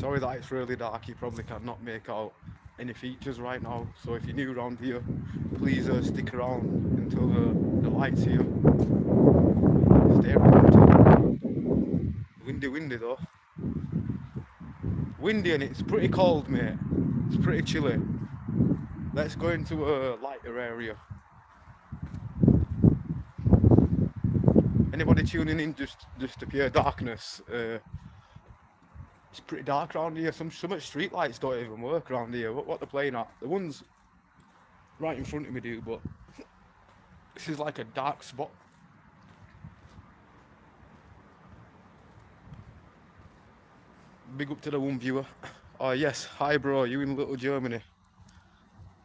Sorry that it's really dark. You probably cannot make out any features right now. So if you're new around here, please stick around until the lights here. Stay around. Windy though. Windy and it's pretty cold, mate. It's pretty chilly. Let's go into a lighter area. Anybody tuning in just to pure darkness? It's pretty dark around here. Some street lights don't even work around here. What they're playing at? The ones right in front of me do, but this is like a dark spot. Big up to the one viewer. Oh yes, hi bro, you in Little Germany?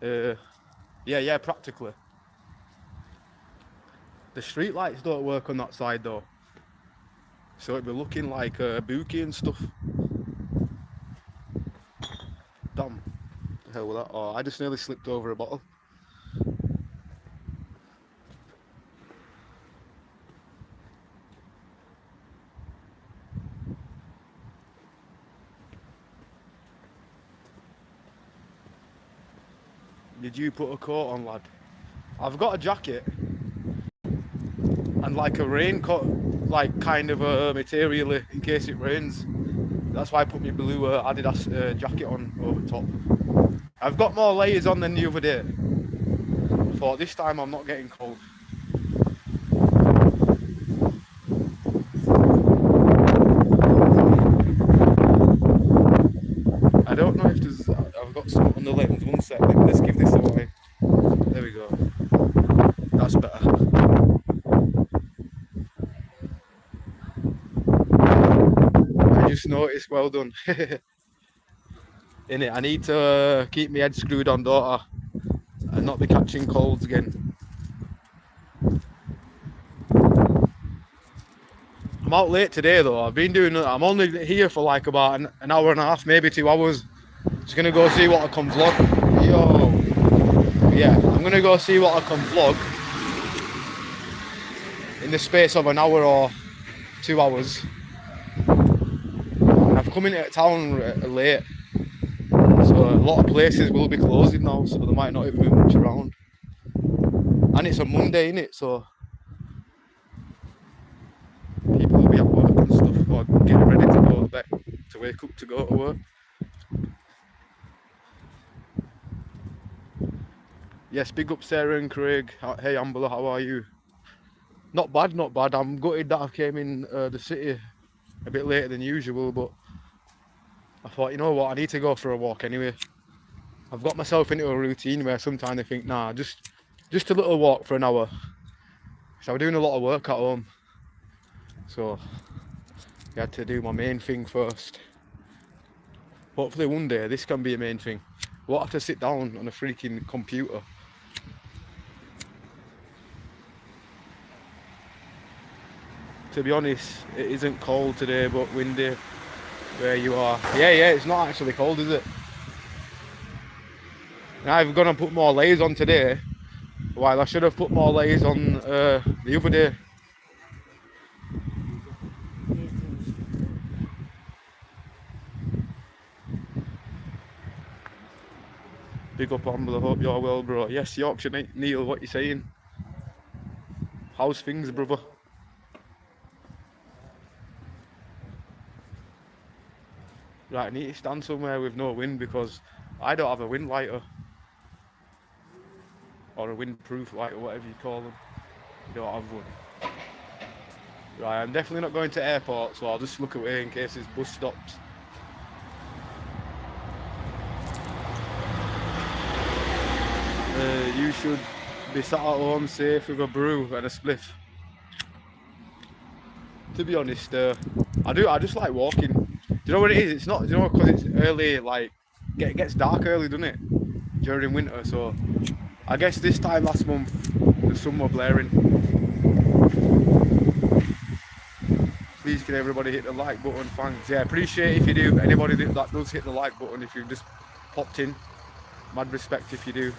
Yeah, practically. The street lights don't work on that side though, so it'd be looking like booky and stuff. Damn, the hell was that? Oh, I just nearly slipped over a bottle. Did you put a coat on, lad? I've got a jacket and like a raincoat, like kind of a material in case it rains. That's why I put my blue Adidas jacket on over top. I've got more layers on than the other day. I thought this time I'm not getting cold. I don't know if there's. I've got some on the lens. One sec. Let's give this away. There we go. That's better. I just noticed. Well done. In it, I need to keep my head screwed on, daughter, and not be catching colds again. I'm out late today though. I'm only here for like about an hour and a half, maybe 2 hours. Just gonna go see what I can vlog. Yo, yeah, I'm gonna go see what I can vlog in the space of an hour or 2 hours. And I've come into town late, so a lot of places will be closing now, so there might not even be much around. And it's a Monday, innit? So people will be at work and stuff, or getting ready to go to bed, to wake up to go to work. Yes, big up Sarah and Craig. Hey Ambler, how are you? Not bad, not bad. I'm gutted that I came in the city a bit later than usual, but I thought, you know what, I need to go for a walk anyway. I've got myself into a routine where sometimes I think, nah, just a little walk for an hour. So I'm doing a lot of work at home, so I had to do my main thing first. Hopefully one day this can be a main thing. Won't have to sit down on a freaking computer. To be honest, it isn't cold today, but windy where you are. Yeah, it's not actually cold, is it? And I've gone and put more layers on today, while I should have put more layers on the other day. Big up Ambler, hope you're well, bro. Yes, Yorkshire Neil, what you saying? How's things, brother? Right, I need to stand somewhere with no wind because I don't have a wind lighter. Or a windproof lighter, whatever you call them. I don't have one. Right, I'm definitely not going to airport, so I'll just look away in case there's bus stops. You should be sat at home safe with a brew and a spliff. To be honest, I just like walking. Do you know what it is? It's not, you know, because it's early, like, it gets dark early, doesn't it? During winter, so I guess this time last month, the sun were blaring. Please can everybody hit the like button, thanks. Yeah, appreciate if you do. Anybody that does hit the like button, if you've just popped in, mad respect if you do.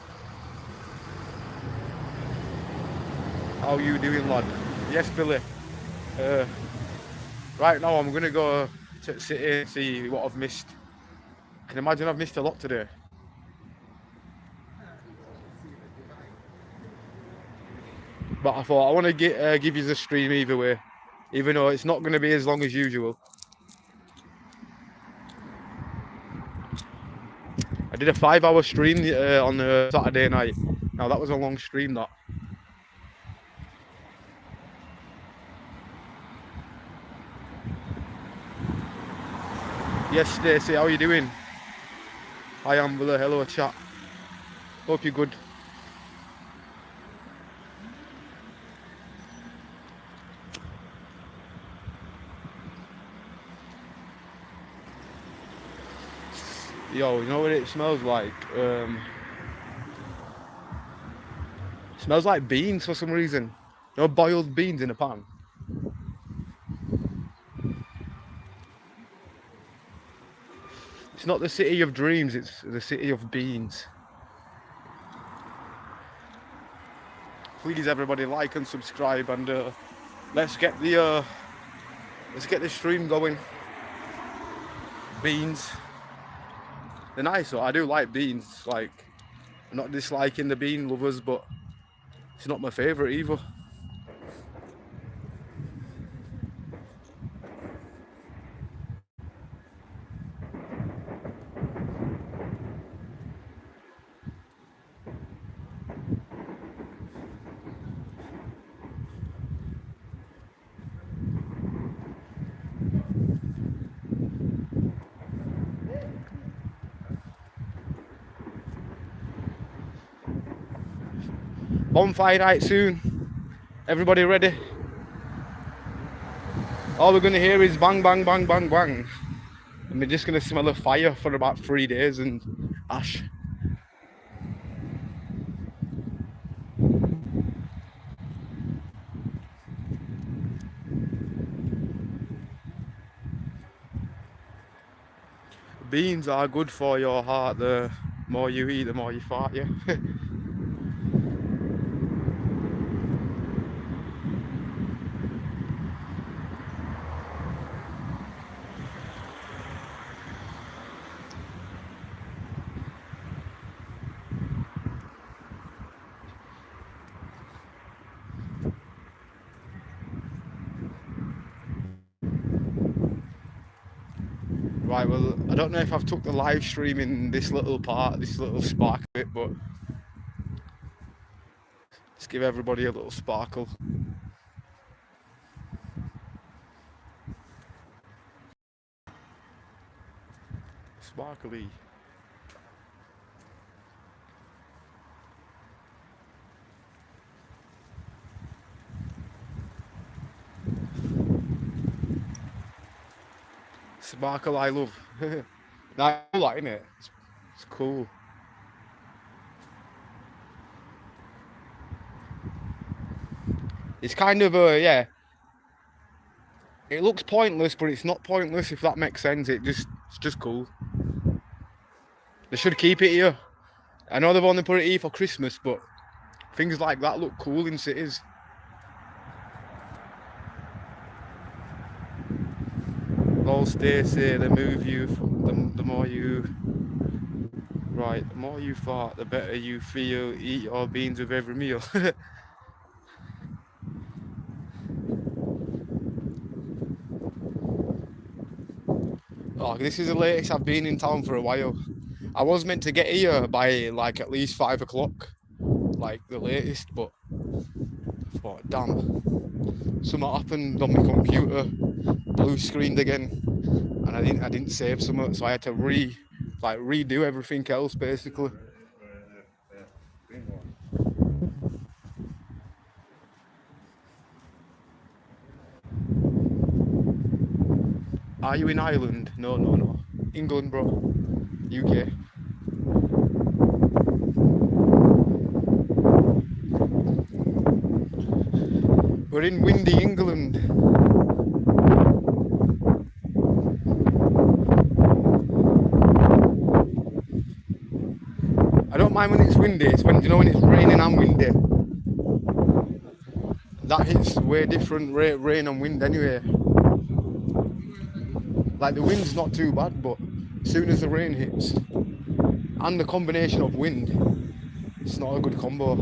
How you doing, lad? Yes, Billy. Right now I'm gonna go to the city and see what I've missed Can you imagine I've missed a lot today? But I thought I want to give you the stream either way, even though it's not going to be as long as usual. I did a 5-hour stream on Saturday night. Now that was a long stream, that. Yes, Stacey, how are you doing? Hi, Ambler. Hello, chat. Hope you're good. Yo, you know what it smells like? It smells like beans for some reason. You know, boiled beans in a pan. It's not the city of dreams, it's the city of beans. Please, everybody, like and subscribe, and let's get the stream going. Beans. They're nice, though. I do like beans. Like, I'm not disliking the bean lovers, but it's not my favourite either. Bonfire night soon. Everybody ready? All we're gonna hear is bang, bang, bang, bang, bang. And we're just gonna smell a fire for about 3 days and ash. Beans are good for your heart. The more you eat, the more you fart, yeah. Right, well, I don't know if I've took the live stream in this little part, this little spark of it, but let's give everybody a little sparkle. Sparkly. Sparkle I love. Nah, I like it. It's cool. It's kind of yeah. It looks pointless, but it's not pointless, if that makes sense. It's just cool. They should keep it here. I know they've only put it here for Christmas, but things like that look cool in cities. All Stacey, the more you... Right, the more you fart, the better you feel. Eat your beans with every meal. Oh, this is the latest I've been in town for a while. I was meant to get here by like at least 5 o'clock, like the latest, but I thought, damn, something happened on my computer, blue screened again, and I didn't save something, so I had to redo everything else basically. Are you in Ireland? No. England, bro. UK. We're in windy England. I don't mind when it's windy. It's when, you know, when it's raining and windy. That hits way different rain and wind anyway. Like the wind's not too bad, but as soon as the rain hits, and the combination of wind, it's not a good combo.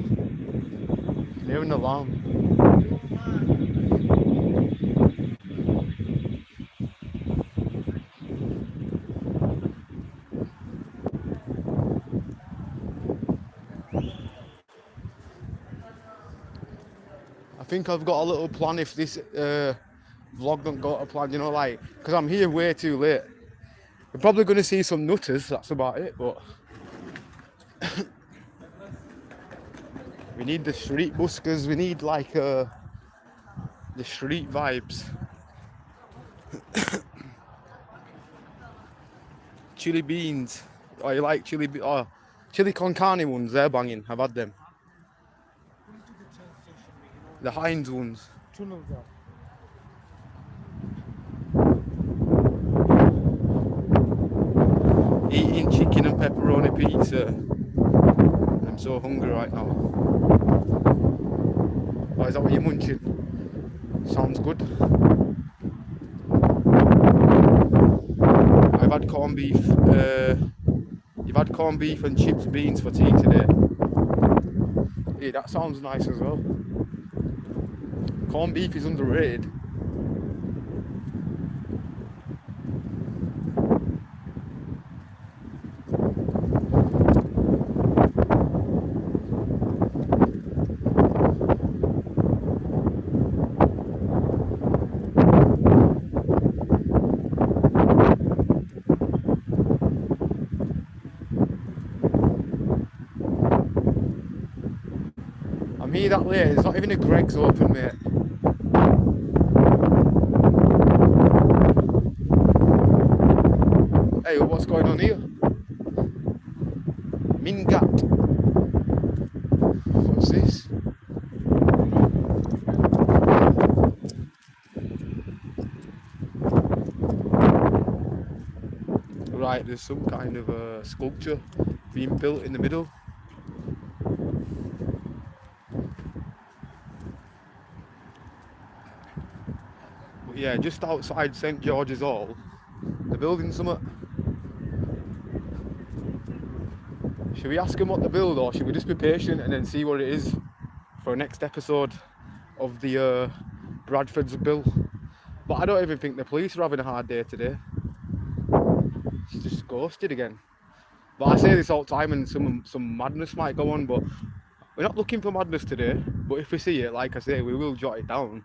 Near an alarm. I think I've got a little plan if this vlog don't go to plan, you know, like, because I'm here way too late. We're probably going to see some nutters, that's about it, but we need the street buskers, we need like the street vibes. Chili beans. Oh, you like chili? Oh, chili con carne ones. They're banging. I've had them. The Heinz ones. Eating chicken and pepperoni pizza. I'm so hungry right now. Oh, is that what you're munching? Sounds good. I've had corned beef. You've had corned beef and chips beans for tea today. Yeah, that sounds nice as well. Corned beef is underrated. I'm here that late. It's not even a Greg's open, mate. Hey, what's going on here? Mingat. What's this? Right, there's some kind of a sculpture being built in the middle. But yeah, just outside St George's Hall, they're building something. Should we ask them what to build, or should we just be patient and then see what it is for our next episode of the Bradford's bill? But I don't even think the police are having a hard day today. It's just ghosted again. But I say this all the time, and some madness might go on, but we're not looking for madness today. But if we see it, like I say, we will jot it down.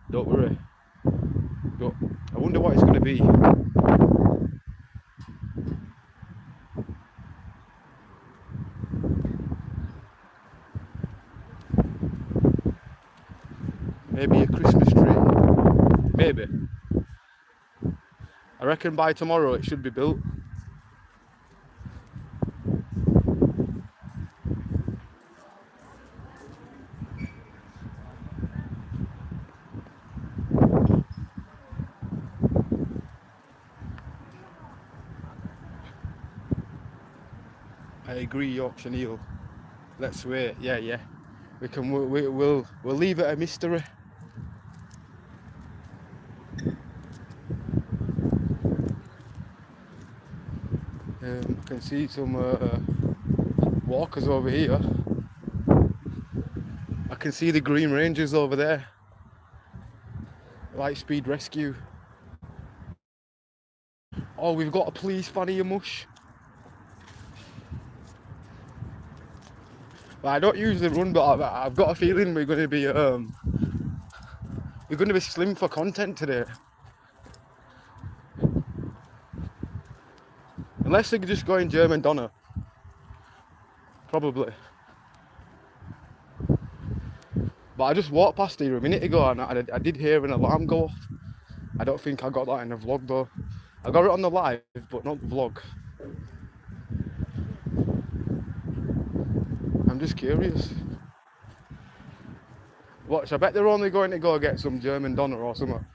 Don't worry. But I wonder what it's going to be. Maybe a Christmas tree. Maybe. I reckon by tomorrow it should be built. I agree, Yorkshire Neil. Let's wait. Yeah. We'll leave it a mystery. I can see some walkers over here. I can see the Green Rangers over there. Lightspeed Rescue. Oh, we've got a police fan here, mush. Well, I don't usually run, but I've got a feeling we're going to be slim for content today. Unless they're just going German Donner. Probably. But I just walked past here a minute ago and I did hear an alarm go off. I don't think I got that in the vlog though. I got it on the live, but not the vlog. I'm just curious. Watch, I bet they're only going to go get some German Donner or something.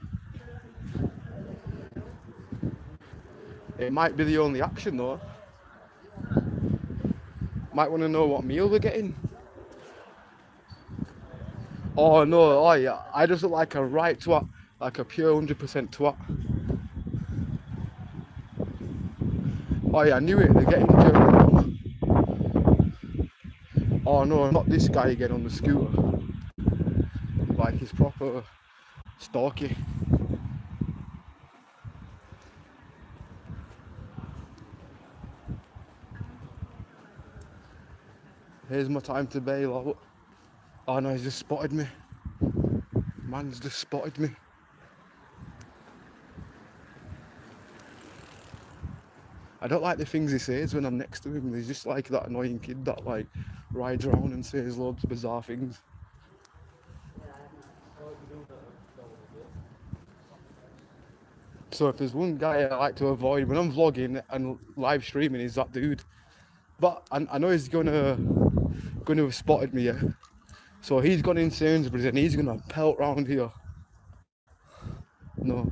It might be the only action though. Might want to know what meal they're getting. Oh no, oh yeah, I just look like a right twat, like a pure 100% twat. Oh yeah, I knew it. They're getting to... Oh no, not this guy again on the scooter. Like he's proper stalky. Here's my time to bail out. Oh no, he's just spotted me. Man's just spotted me. I don't like the things he says when I'm next to him. He's just like that annoying kid that like rides around and says loads of bizarre things. So if there's one guy I like to avoid when I'm vlogging and live streaming, is that dude. But I know he's gonna have spotted me, yeah. So he's gone in Sainsbury's and he's gonna pelt round here. No.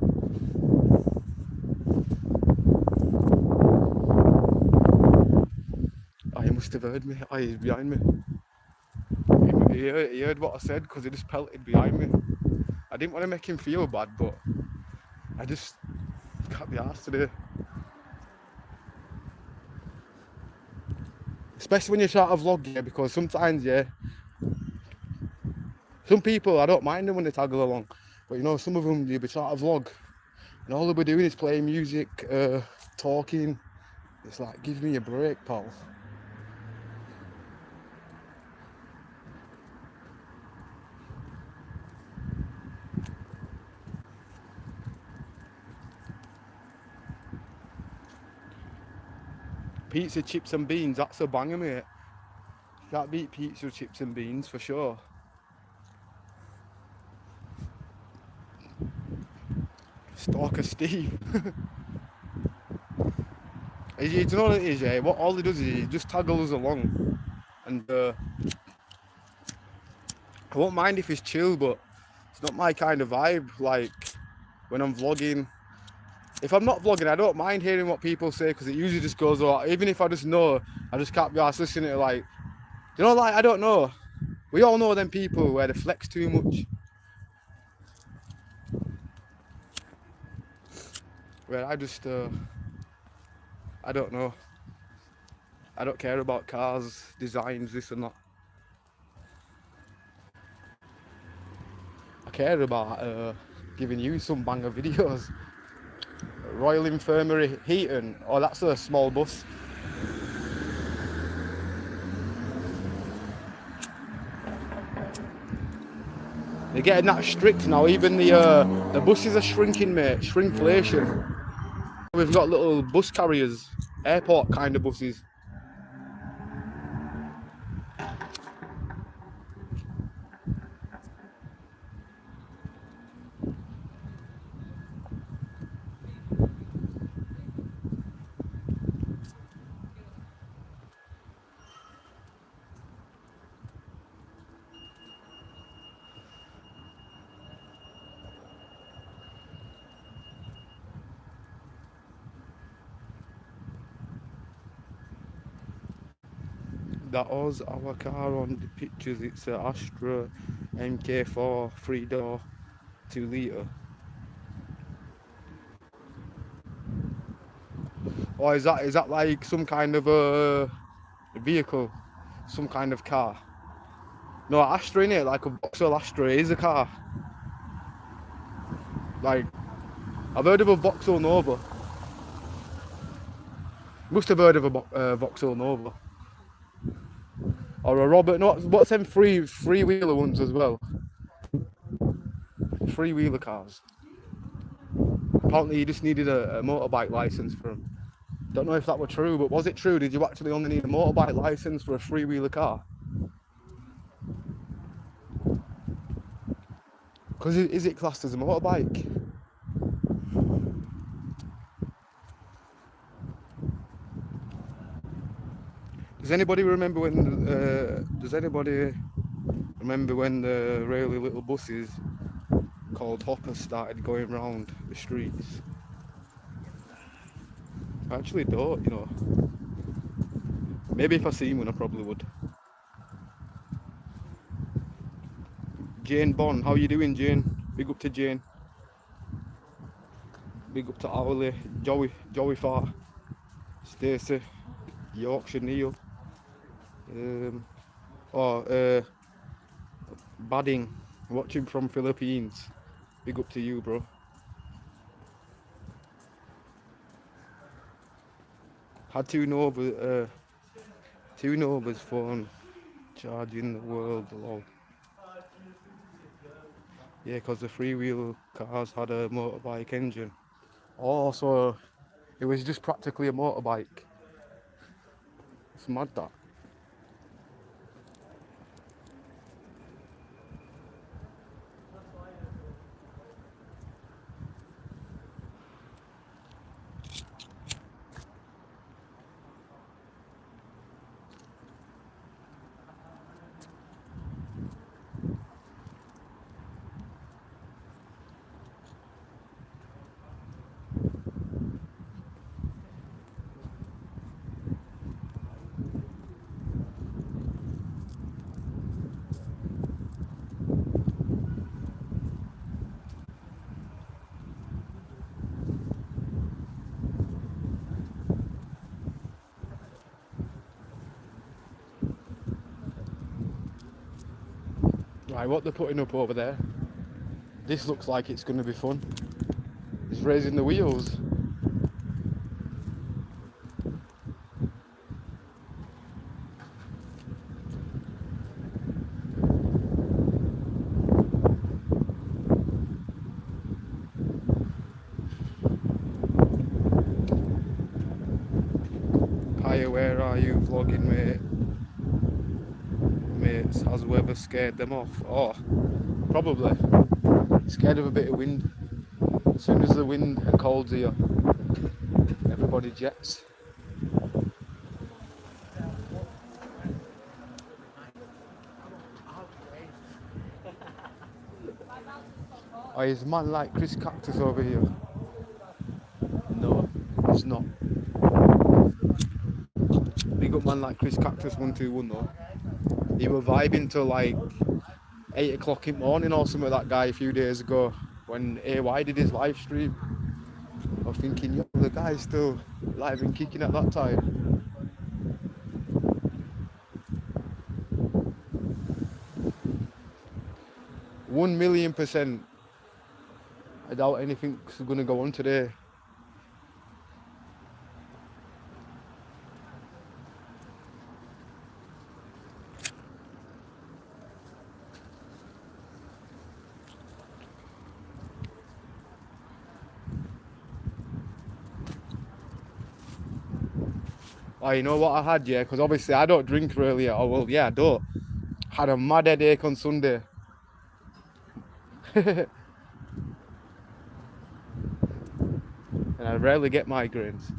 Oh, he must have heard me. Oh, he's behind me. He heard what I said because he just pelted behind me. I didn't want to make him feel bad, but I just can't be arsed today. Especially when you start a vlog, yeah, because sometimes, yeah, some people, I don't mind them when they toggle along, but you know, some of them, you'll be trying to vlog, and all they'll be doing is playing music, talking. It's like, give me a break, pal. Pizza, chips and beans, that's a banger, mate. Can't beat pizza, chips and beans, for sure. Stalker Steve. You know what it is, yeah? What all he does is he just toggles along. And I won't mind if he's chill, but it's not my kind of vibe. Like, when I'm vlogging, if I'm not vlogging, I don't mind hearing what people say, because it usually just goes on. Even if I just know, I just can't be arsed listening to, like, you know, like, I don't know. We all know them people where they flex too much. Where I just, I don't know. I don't care about cars, designs, this and that. I care about giving you some banger videos. Royal Infirmary, Heaton. Oh, that's a small bus. They're getting that strict now. Even the buses are shrinking, mate. Shrinkflation. We've got little bus carriers, airport kind of buses. That was our car on the pictures. It's an Astra MK4 3-door 2-litre. Or is that like some kind of a vehicle, some kind of car? No, Astra, innit? Like a Vauxhall Astra is a car. Like, I've heard of a Vauxhall Nova. Must have heard of a Vauxhall Nova. Or a Robert, no, what's them three-wheeler ones as well? Three-wheeler cars. Apparently you just needed a motorbike licence for them. Don't know if that were true, but was it true? Did you actually only need a motorbike licence for a three-wheeler car? Because is it classed as a motorbike? Does anybody remember when the really little buses called hoppers started going round the streets? I actually don't, you know. Maybe if I seen one, I probably would. Jane Bond, how you doing, Jane? Big up to Jane. Big up to Owley, Joey Farr. Stacey, Yorkshire Neil, um, or Badding, watching from Philippines. Big up to you, bro. Had two Novas phone charging the world. Lol. Yeah, because the freewheel cars had a motorbike engine. Oh, so it was just practically a motorbike. It's mad that. Right, what they're putting up over there, this looks like it's going to be fun. It's raising the wheels. Hiya, where are you vlogging, mate? Mates, has weather scared them off? Oh, probably. Scared of a bit of wind. As soon as the wind and cold's here, everybody jets. Oh, is a man like Chris Cactus over here? No, it's not. Big up man like Chris Cactus 121 though. He were vibing till like 8 o'clock in the morning or something, that guy a few days ago when AY did his live stream. I was thinking, yo, the guy's still live and kicking at that time. $1,000,000%. I doubt anything's gonna go on today. Oh, you know what I had, yeah? Because obviously I don't drink really. Oh, well, yeah, I don't. Had a mad headache on Sunday. And I rarely get migraines.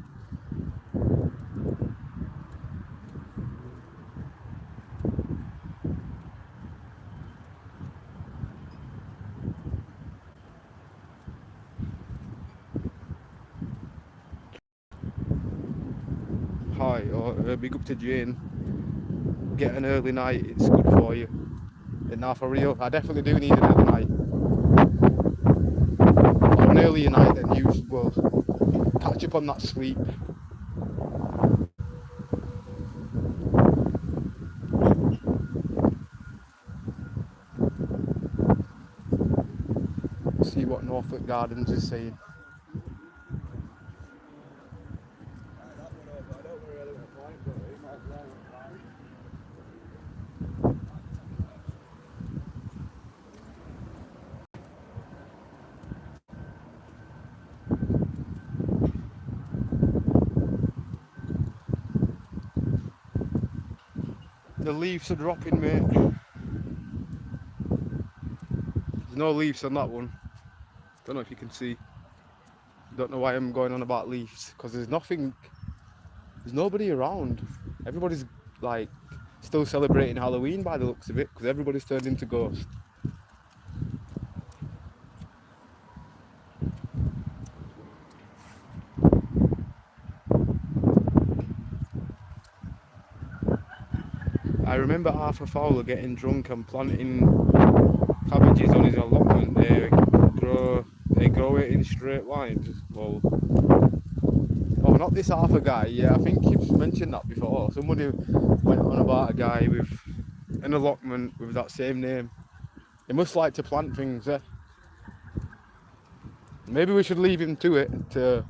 Hi, or big up to Jane. Get an early night, it's good for you. And now for real, I definitely do need an early night. Or an earlier night than usual. Catch up on that sleep. See what Norfolk Gardens is saying. The leaves are dropping, mate. There's no leaves on that one. Don't know if you can see. Don't know why I'm going on about leaves, because there's nobody around. Everybody's like still celebrating Halloween by the looks of it, because everybody's turned into ghosts. I remember Arthur Fowler getting drunk and planting cabbages on his allotment. They grow it in straight lines. Well, oh not this Arthur guy. Yeah, I think you've mentioned that before. Somebody went on about a guy with an allotment with that same name. He must like to plant things, eh? Maybe we should leave him to it, to,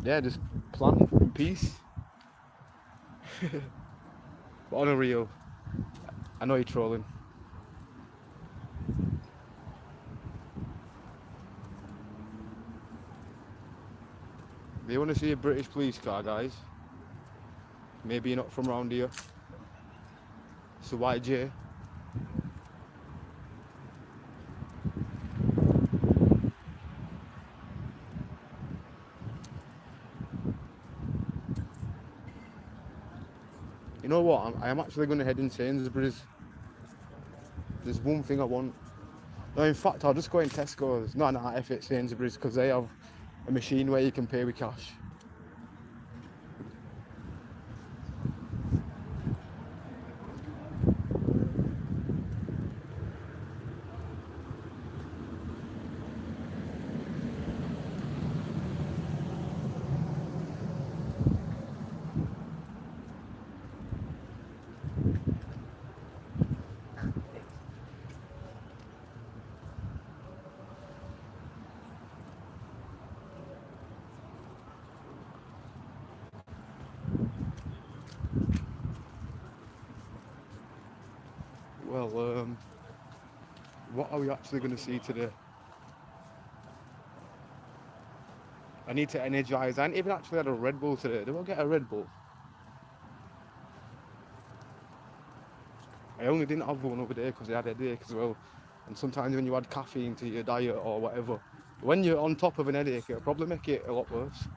yeah, just plant in peace. But on a real, I know you're trolling. Do you want to see a British police car, guys? Maybe you're not from around here. It's a white J. You know what? I am actually going to head in Sainsbury's. There's one thing I want. No, in fact, I'll just go in Tesco's. No, F it Sainsbury's, because they have a machine where you can pay with cash. Well, what are we actually going to see today? I need to energise. I ain't even actually had a Red Bull today. Do I get a Red Bull? I only didn't have one over there because I had a headache as well. And sometimes when you add caffeine to your diet or whatever, when you're on top of an headache, it'll probably make it a lot worse.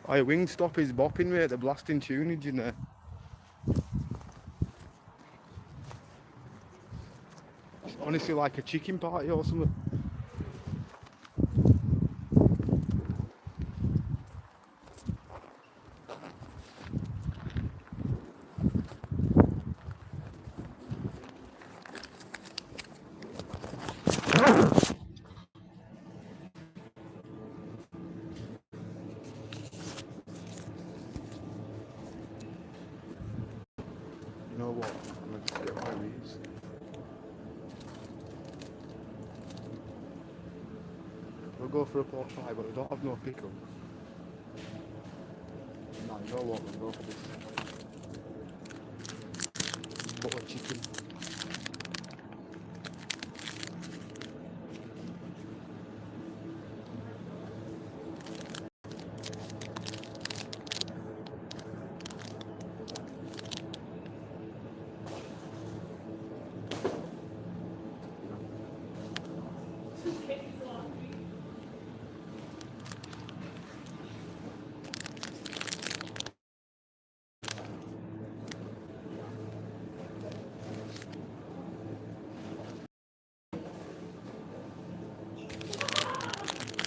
Oh, Wingstop is bopping, mate. They're blasting tunage in there. It's honestly like a chicken party or something. You know what? I'm gonna just get one of these. We'll go for a pork pie, but we don't have no pickle. No, you know what? We'll go for this. Butter chicken.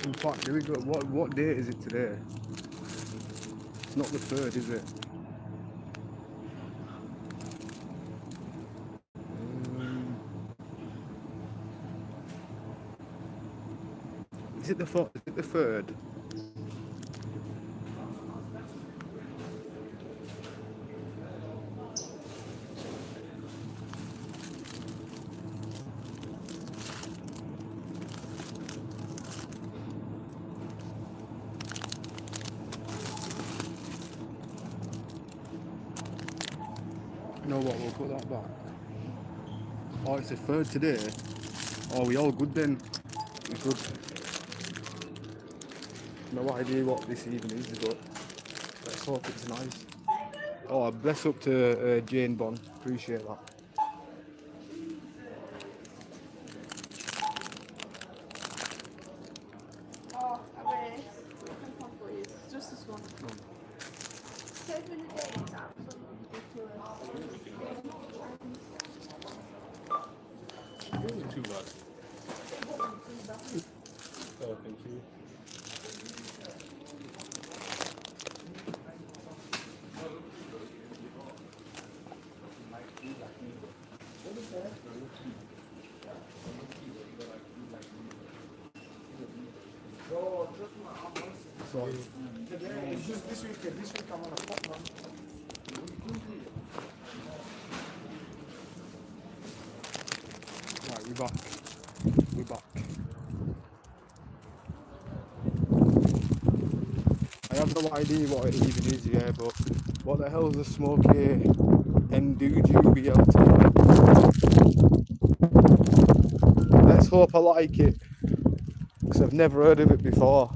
In fact, do we go? What date is it today? It's not the 3rd, is it? Is it the 4th? Is it the 3rd? You know what? We'll put that back. Oh, it's the 3rd today. Oh, we all good then? We good. No idea what this even is, but let's hope it's nice. Oh, bless up to Jane Bond. Appreciate that. Oh, a race. Come on, please. Just this one. 7 a day is absolutely ridiculous. Too bad. Oh, thank you. Sorry. It's just this week I'm on a pop man. Right, we're back. We're back. I have no idea what it even is, yeah, but what the hell is a smoky Enduju BLT? Let's hope I like it, because I've never heard of it before.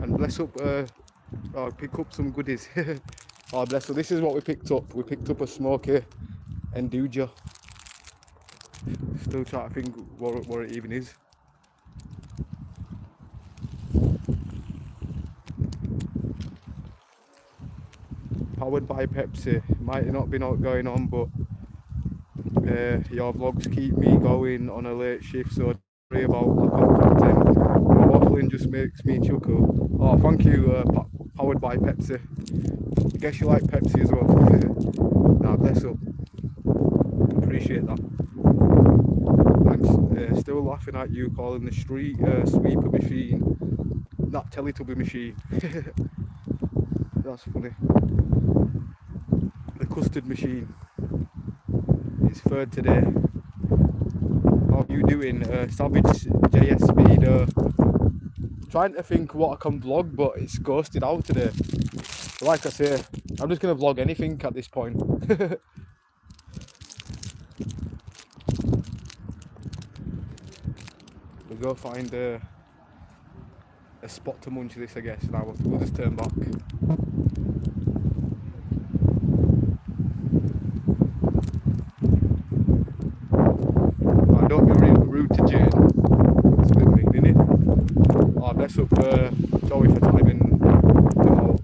And bless up, pick up some goodies. Oh, bless up, this is what we picked up. We picked up a smoky Enduja. Still trying to think what it even is. Powered by Pepsi. Might not be not going on, but your vlogs keep me going on a late shift, so don't worry about lack of content. The waffling just makes me chuckle. Oh, thank you, Powered by Pepsi. I guess you like Pepsi as well. Nah, bless up. Appreciate that. I'm still laughing at you calling the street sweeper machine, not Teletubby machine. That's funny. The custard machine. It's third today. How are you doing? Savage JS Speed. Trying to think what I can vlog, but it's ghosted out today. Like I say, I'm just going to vlog anything at this point. We'll go find a spot to munch this, I guess. Now we'll just turn back. I don't be rude to Jane. It's a bit mean, isn't it? Oh, bless up Joey for timing them out.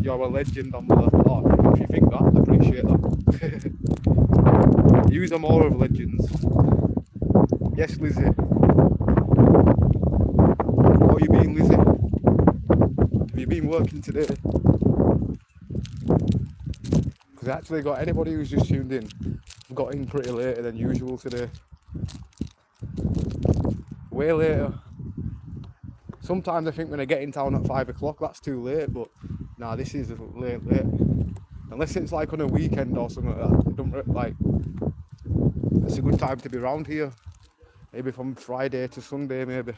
You're a legend, Ambler. Oh, if you think that, I appreciate that. Use are more of legends. Yes, Lizzie. How you been, Lizzie? Have you been working today? Because I actually got anybody who's just tuned in. I've got in pretty later than usual today. Way later. Sometimes I think when I get in town at 5 o'clock, that's too late, but nah, this is late. Unless it's like on a weekend or something like that. It don't, like, it's a good time to be around here. Maybe from Friday to Sunday, maybe.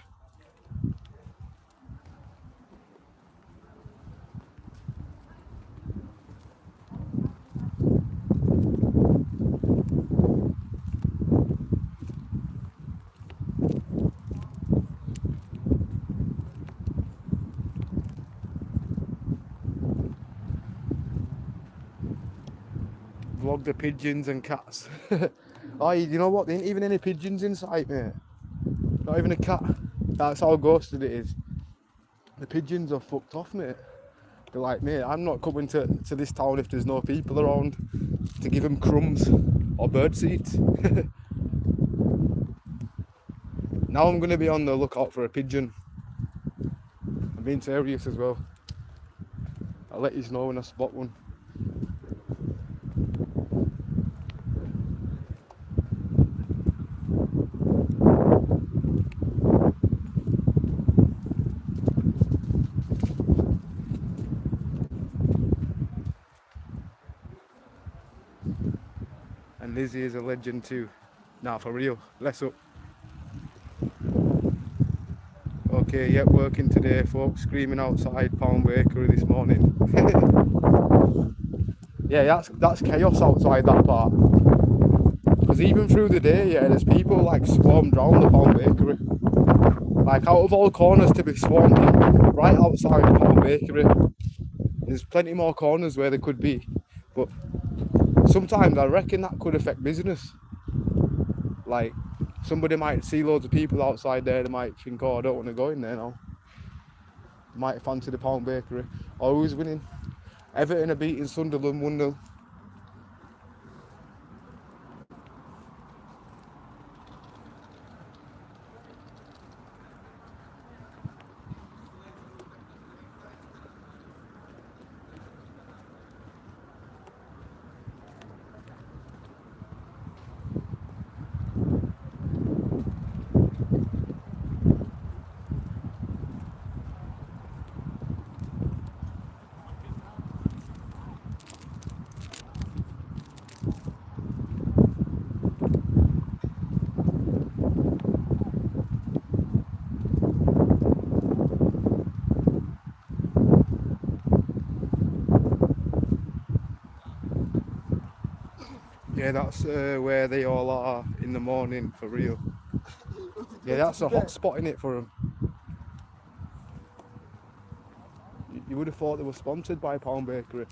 Vlog the pigeons and cats. Oh, you know what? There ain't even any pigeons in sight, mate. Not even a cat. That's how ghosted it is. The pigeons are fucked off, mate. They're like, mate, I'm not coming to this town if there's no people around to give them crumbs or bird seeds. Now I'm going to be on the lookout for a pigeon. I'm being serious as well. I'll let you know when I spot one. And Lizzie is a legend too. Nah, for real. Bless up. okay, yep, working today, folks. Screaming outside Pound Bakery this morning. Yeah, that's chaos outside that part. Because even through the day, yeah, there's people like swarmed round the Pound Bakery. Like out of all corners to be swarmed in, right outside the Pound Bakery. There's plenty more corners where there could be, but sometimes I reckon that could affect business. Like somebody might see loads of people outside there, they might think, oh, I don't want to go in there now. Might fancy the Pound Bakery. Or who's winning? Everton are beating Sunderland 1-0. Yeah, that's where they all are in the morning for real. Yeah, that's a hot spot in it for them. You would have thought they were sponsored by Pound Bakery.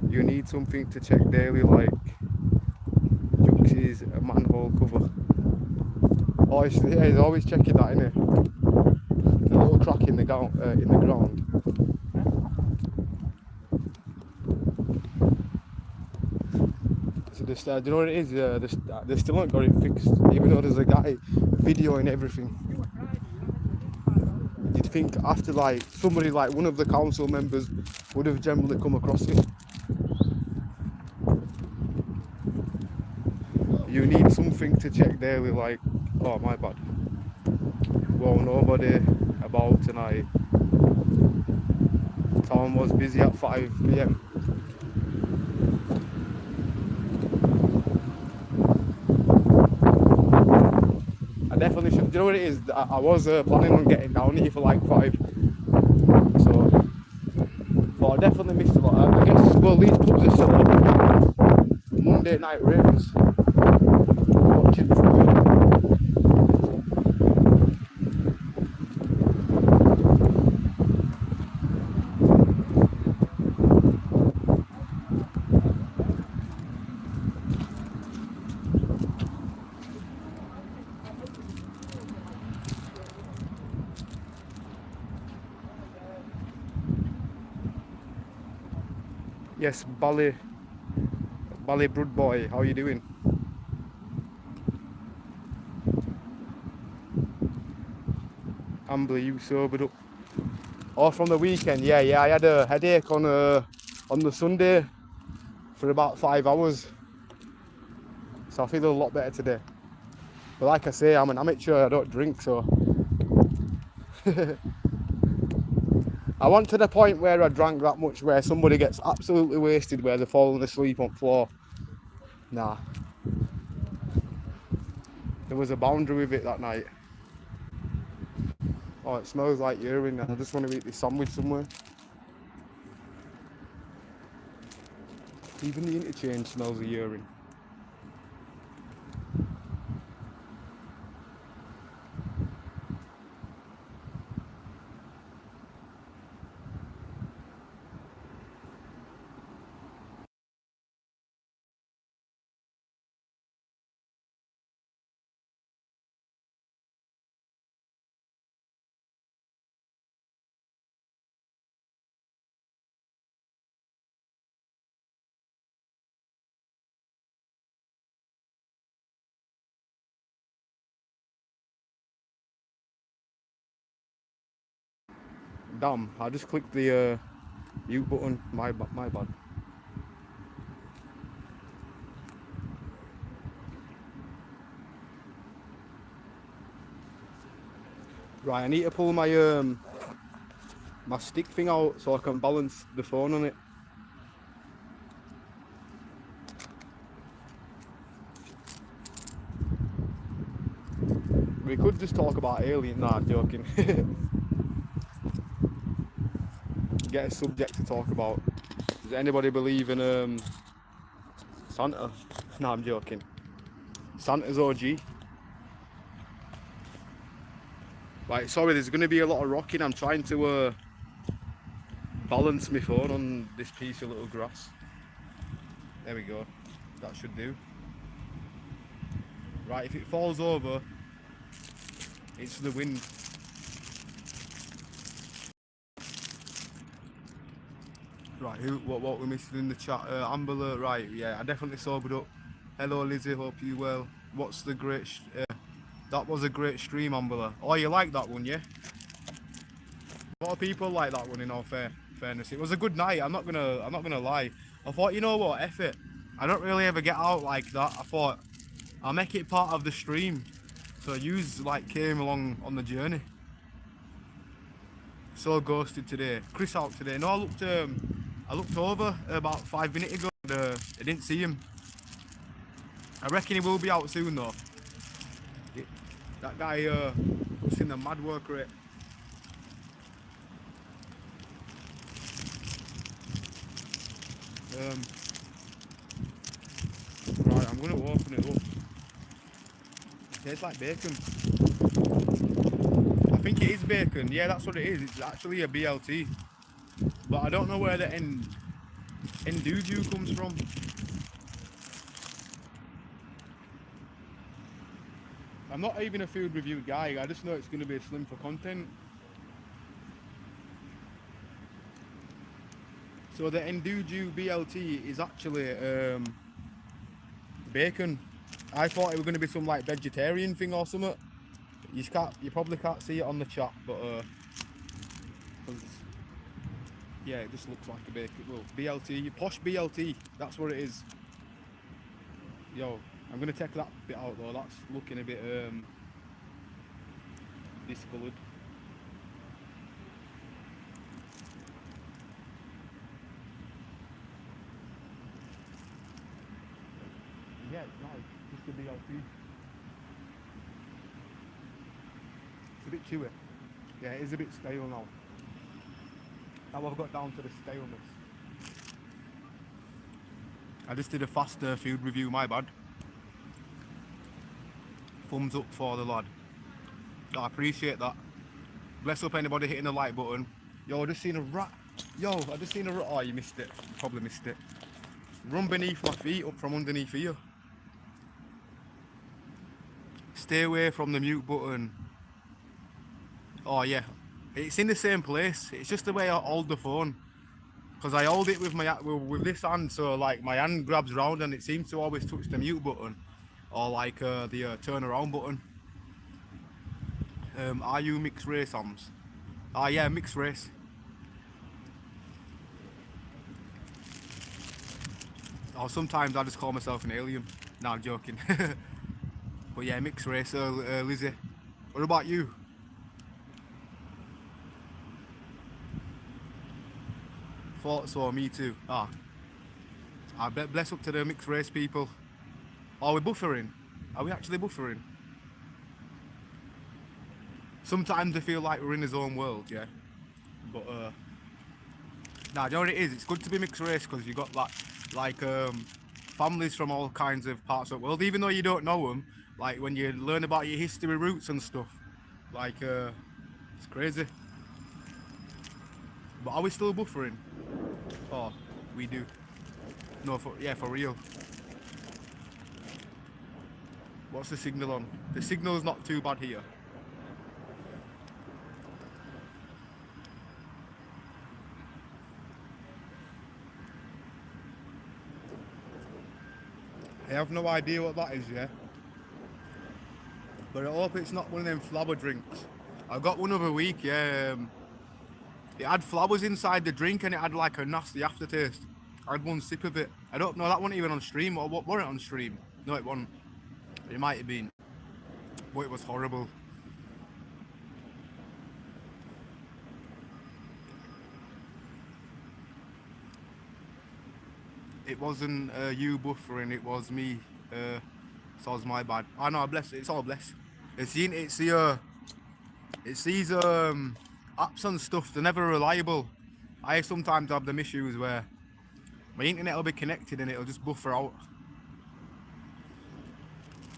You need something to check daily, like Juxie's manhole cover. Oh, yeah, he's always checking that, innit? The little crack in the ground. So do you know what it is? They still haven't got it fixed, even though there's a guy videoing everything. You'd think after like somebody like one of the council members would have generally come across it. You need something to check daily, like, oh my bad. Well, nobody about tonight. Town was busy at 5 PM. I definitely should. Do you know what it is? I was planning on getting down here for like 5. So, but I definitely missed a lot. I guess, well, these pubs are still open. Monday night raves. Watching football. Yes, Bally Brood Boy, how you doing? Ambler, you sobered up? Oh, from the weekend, yeah. I had a headache on the Sunday for about 5 hours, so I feel a lot better today. But like I say, I'm an amateur. I don't drink, so I want to the point where I drank that much, where somebody gets absolutely wasted, where they're falling asleep on the floor. Nah, there was a boundary with it that night. Oh, it smells like urine. I just want to eat this sandwich somewhere. Even the interchange smells of urine. Damn, I just clicked the mute button. My bad. Right, I need to pull my stick thing out so I can balance the phone on it. just talk about alien. Nah, I'm joking. Get a subject to talk about. Does anybody believe in Santa? Nah, I'm joking. Santa's OG. Right, sorry, there's going to be a lot of rocking. I'm trying to balance my phone on this piece of little grass. There we go. That should do. Right, if it falls over, it's the wind. Right, what we're missing in the chat? Ambler, right, yeah, I definitely sobered up. Hello Lizzie, hope you well. What's the great, that was a great stream, Ambler. Oh, you like that one, yeah? A lot of people like that one in all fairness. It was a good night, I'm not gonna lie. I thought, you know what, F it. I don't really ever get out like that. I thought, I'll make it part of the stream. So yous like came along on the journey. So ghosted today. Chris out today. No, I looked over about 5 minutes ago and I didn't see him. I reckon he will be out soon though. That guy was in the mad work rate. Right, I'm gonna open it up. It tastes like bacon. I think it is bacon. Yeah, that's what it is. It's actually a BLT. But I don't know where the Nduju comes from. I'm not even a food review guy. I just know it's going to be slim for content. So the Nduju BLT is actually bacon. I thought it was going to be some like vegetarian thing or something. You probably can't see it on the chat, but yeah, it just looks like a bacon. Well, BLT, posh BLT. That's what it is. Yo, I'm gonna take that bit out though. That's looking a bit discoloured. Yeah, no, just a BLT. It's a bit chewy. Yeah, it is a bit stale now. Now I've got down to the staleness. I just did a faster food review, my bad. Thumbs up for the lad. I appreciate that. Bless up anybody hitting the like button. Yo, I just seen a rat. Yo, I just seen a rat. Oh, you missed it. You probably missed it. Run beneath my feet, up from underneath here. Stay away from the mute button. Oh yeah, it's in the same place. It's just the way I hold the phone. Because I hold it with this hand, so like my hand grabs round and it seems to always touch the mute button. Or like the turn around button. Are you mixed race, Ams? Ah yeah, mixed race. Or sometimes I just call myself an alien. Nah, I'm joking. But yeah, mixed race, Lizzie. What about you? Thought so, me too. I bet bless up to the mixed race people. Are we buffering? Are we actually buffering? Sometimes I feel like we're in his own world, yeah. But nah, do you know what it is? It's good to be mixed race because you got that like families from all kinds of parts of the world, even though you don't know them. Like when you learn about your history roots and stuff, like it's crazy. But are we still buffering? Oh, we do. No, for real. What's the signal on? The signal's not too bad here. I have no idea what that is, yeah. But I hope it's not one of them flower drinks. I got one other week, yeah. It had flowers inside the drink and it had like a nasty aftertaste. I had one sip of it. I don't know, that wasn't even on stream. Or what, wasn't it on stream? No, it wasn't. It might have been. But it was horrible. It wasn't you buffering, it was me. So it was my bad. I know, bless it. It's all bless. It's these apps and stuff. They're never reliable. I sometimes have them issues where my internet will be connected and it'll just buffer out.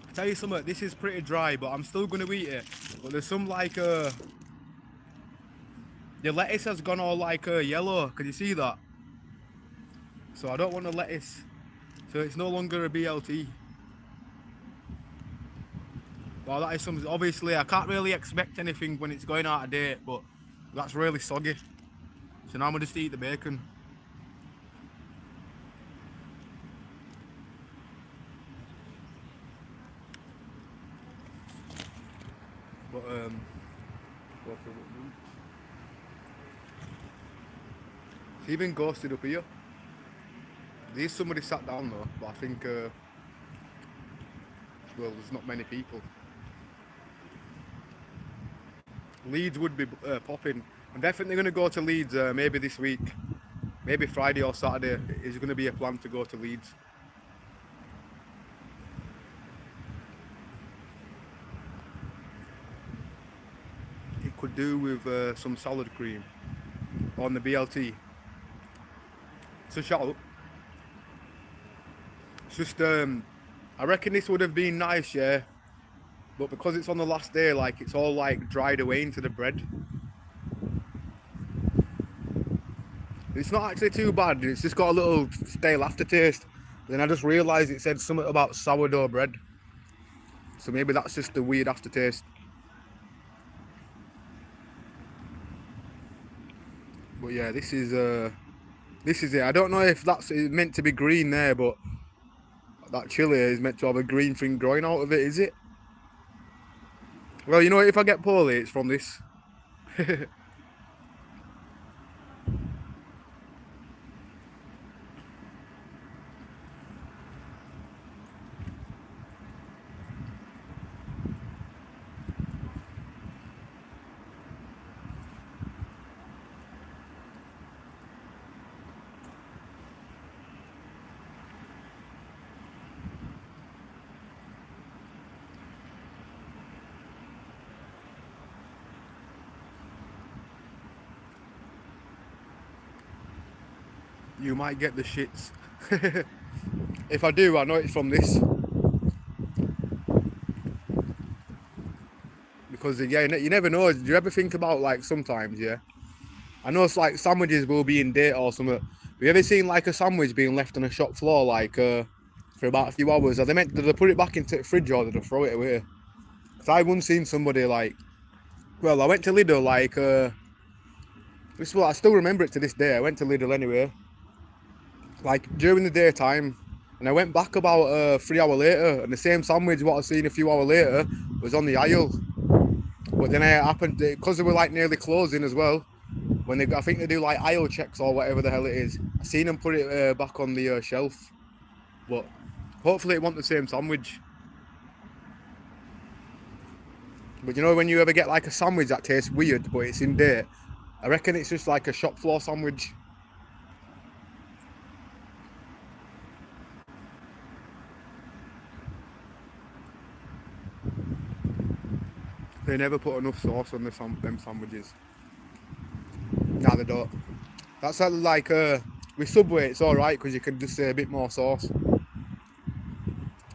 I tell you something, this is pretty dry, but I'm still gonna eat it. But there's some like the lettuce has gone all like yellow. Can you see that? So I don't want the lettuce. So it's no longer a BLT. Well, that is something. Obviously, I can't really expect anything when it's going out of date, but that's really soggy. So now I'm gonna just eat the bacon. But it's even ghosted up here. There's somebody sat down though, but I think well, there's not many people. Leeds would be popping. I'm definitely going to go to Leeds maybe this week. Maybe Friday or Saturday is going to be a plan to go to Leeds. It could do with some salad cream on the BLT. So shut up. It's just, I reckon this would have been nice, yeah. But because it's on the last day, like it's all like dried away into the bread. It's not actually too bad. It's just got a little stale aftertaste. Then I just realised it said something about sourdough bread. So maybe that's just the weird aftertaste. But yeah, this is it. I don't know if that's meant to be green there, but that chili is meant to have a green thing growing out of it, is it? Well, you know, if I get poorly, it's from this. You might get the shits. If I do, I know it's from this. Because yeah, you never know. Do you ever think about like sometimes, yeah? I know it's like sandwiches will be in date or something. Have you ever seen like a sandwich being left on a shop floor like for about a few hours? Are they meant, did they put it back into the fridge or did they throw it away? Because I once seen somebody like, well, I went to Lidl like, this is what I still remember it to this day. I went to Lidl anyway, like during the daytime, and I went back about 3 hours later, and the same sandwich what I seen a few hours later was on the aisle. But then it happened because they were like nearly closing as well. When I think they do like aisle checks or whatever the hell it is. I seen them put it back on the shelf. But hopefully it wasn't the same sandwich. But you know when you ever get like a sandwich that tastes weird but it's in date, I reckon it's just like a shop floor sandwich. They never put enough sauce on them sandwiches. Nah, they don't. That's like with Subway, it's alright because you can just say a bit more sauce.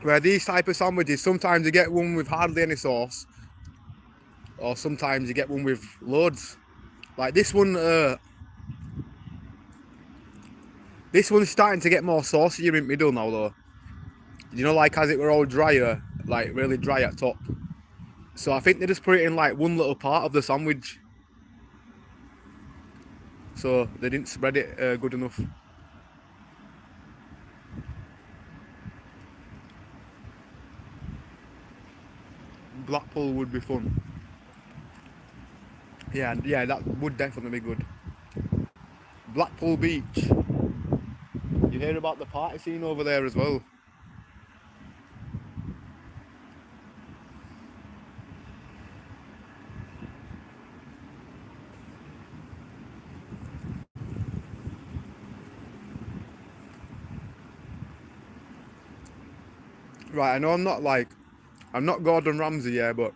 Where these type of sandwiches, sometimes you get one with hardly any sauce, or sometimes you get one with loads. Like this one, this one's starting to get more saucier in middle now though. You know, like as it were all drier, like really dry at top. So I think they just put it in like one little part of the sandwich. So they didn't spread it good enough. Blackpool would be fun. Yeah, that would definitely be good. Blackpool Beach. You hear about the party scene over there as well. Right, I know I'm not Gordon Ramsay, yeah, but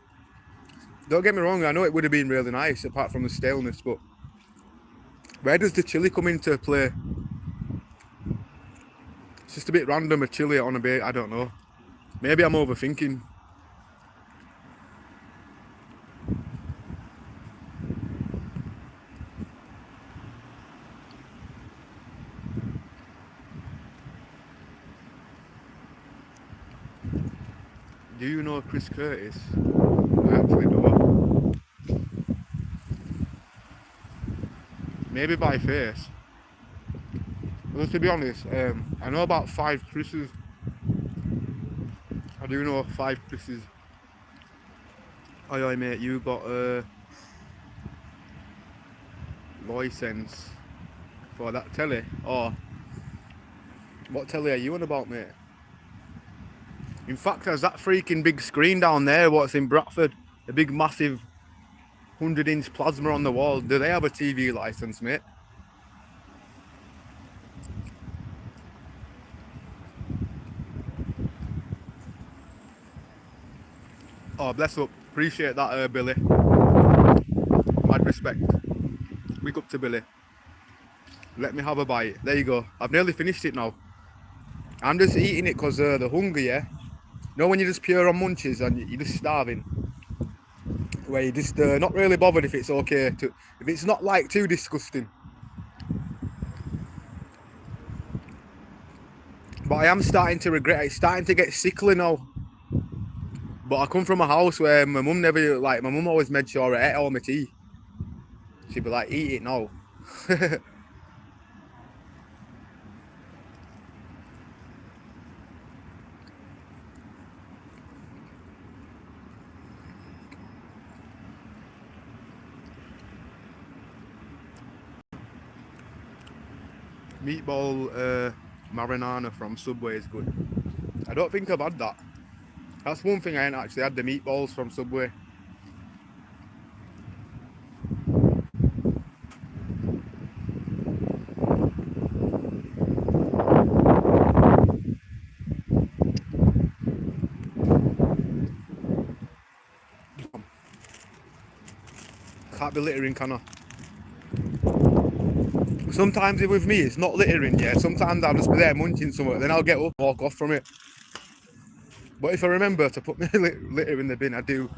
Don't get me wrong, I know it would have been really nice apart from the staleness, but where does the chili come into play? It's just a bit random, a chili on a bait, I don't know. Maybe I'm overthinking. Do you know Chris Curtis? I actually don't. Maybe by face. Well, to be honest, I know about 5 Chris's. I do know 5 Chris's. Oi, mate, you got a license for that telly? Or what telly are you on about, mate? In fact, there's that freaking big screen down there, what's in Bradford. A big massive 100-inch plasma on the wall. Do they have a TV license, mate? Oh, bless up. Appreciate that, Billy. Mad respect. Wake up to Billy. Let me have a bite. There you go. I've nearly finished it now. I'm just eating it because the hunger, yeah? You know when you're just pure on munchies and you're just starving? Where you're just not really bothered if it's okay to... If it's not like too disgusting. But I am starting to regret it. It's starting to get sickly now. But I come from a house where my mum never... Like, my mum always made sure I ate all my tea. She'd be like, eat it now. Meatball marinara from Subway is good. I don't think I've had that. That's one thing I ain't actually had, the meatballs from Subway. Can't be littering, can I? Sometimes with me it's not littering, yeah. Sometimes I'll just be there munching something, then I'll get up and walk off from it. But if I remember to put my litter in the bin, I do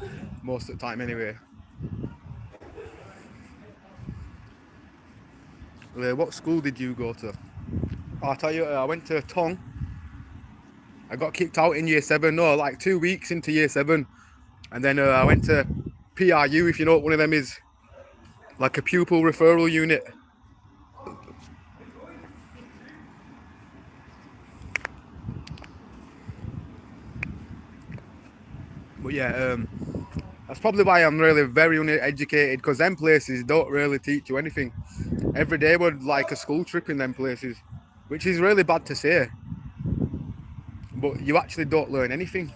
most of the time anyway. What school did you go to? I'll tell you, I went to Tong. I got kicked out in year 7, no, like 2 weeks into year 7. And then I went to PRU, if you know what one of them is. Like a pupil referral unit. But yeah, that's probably why I'm really very uneducated, because them places don't really teach you anything. Every day we're like a school trip in them places, which is really bad to say. But you actually don't learn anything.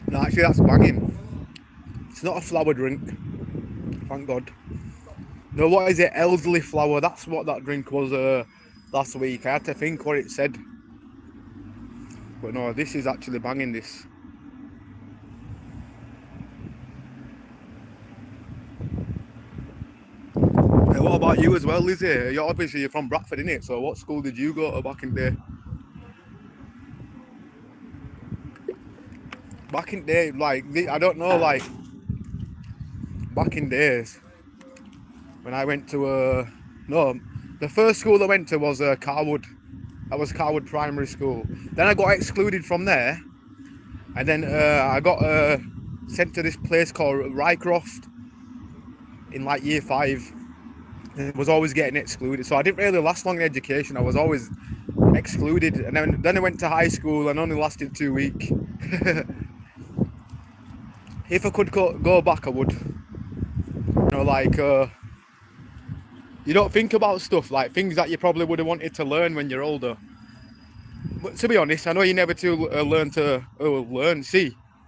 No, actually that's banging. It's not a flower drink, thank God. No, what is it? Elderly flower. That's what that drink was last week. I had to think what it said. But no, this is actually banging, this. Hey, what about you as well, Lizzie? You're from Bradford, innit? So what school did you go to back in the day? Back in the day, like, I don't know, like, back in days, when I went to, no, the first school I went to was Carwood. That was Carwood Primary School. Then I got excluded from there, and then I got sent to this place called Rycroft in like year 5. And was always getting excluded, so I didn't really last long in education. I was always excluded, and then I went to high school and only lasted 2 weeks. If I could go back, I would. You know, like, you don't think about stuff, like things that you probably would have wanted to learn when you're older. But to be honest, I know you're never too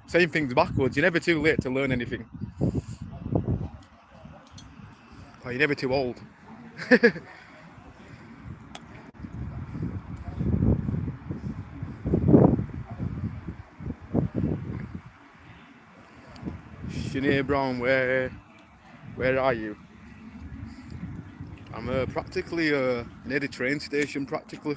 saying things backwards. You're never too late to learn anything. Oh, you're never too old. Sinead Brown, where are you? I'm practically near the train station, practically.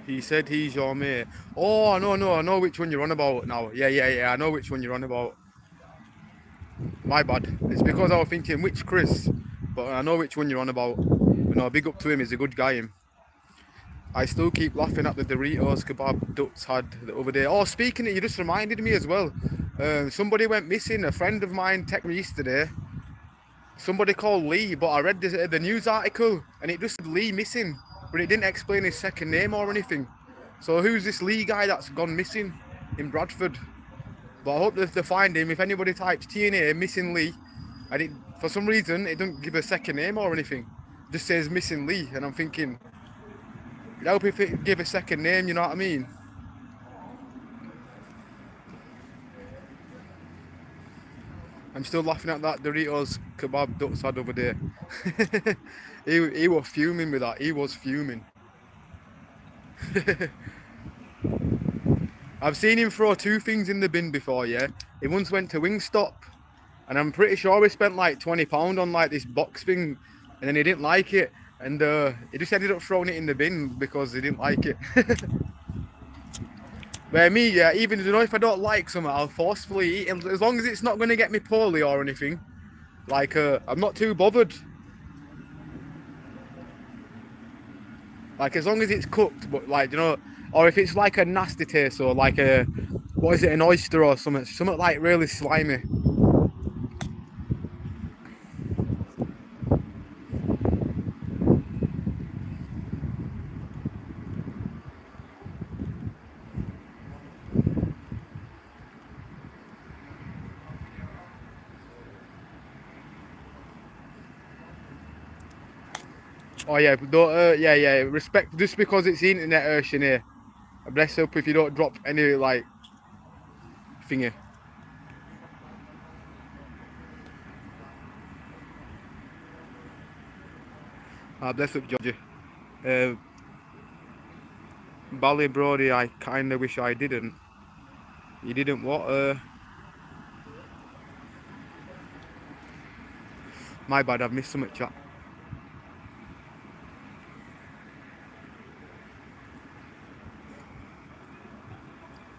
He said he's your mate. Oh, I know which one you're on about now. Yeah, I know which one you're on about. My bad. It's because I was thinking which Chris, but I know which one you're on about. You know, big up to him. He's a good guy. Him. I still keep laughing at the Doritos kebab Ducks had the other day. Oh, speaking of, you just reminded me as well. Somebody went missing. A friend of mine texted me yesterday. Somebody called Lee, but I read the news article and it just said Lee missing, but it didn't explain his second name or anything. So who's this Lee guy that's gone missing in Bradford? But I hope that they find him. If anybody types TNA missing Lee, and it for some reason it doesn't give a second name or anything, it just says missing Lee, and I'm thinking, it'd help if it give a second name. You know what I mean? I'm still laughing at that Doritos kebab Ducks had over there. he was fuming with that. He was fuming. I've seen him throw two things in the bin before, yeah. He once went to Wingstop, and I'm pretty sure he spent like £20 on like this box thing, and then he didn't like it, and he just ended up throwing it in the bin because he didn't like it. Where me, yeah, even you know if I don't like something, I'll forcefully eat it as long as it's not going to get me poorly or anything. Like I'm not too bothered. Like as long as it's cooked, but like you know, or if it's like a nasty taste or like a what is it, an oyster or something like really slimy. Oh yeah, don't, yeah. Respect just because it's the internet, Sinead. Bless up if you don't drop any like thingy. Bless up, Georgie. Uh, Bally Brody, I kinda wish I didn't. You didn't what? My bad, I've missed some chat.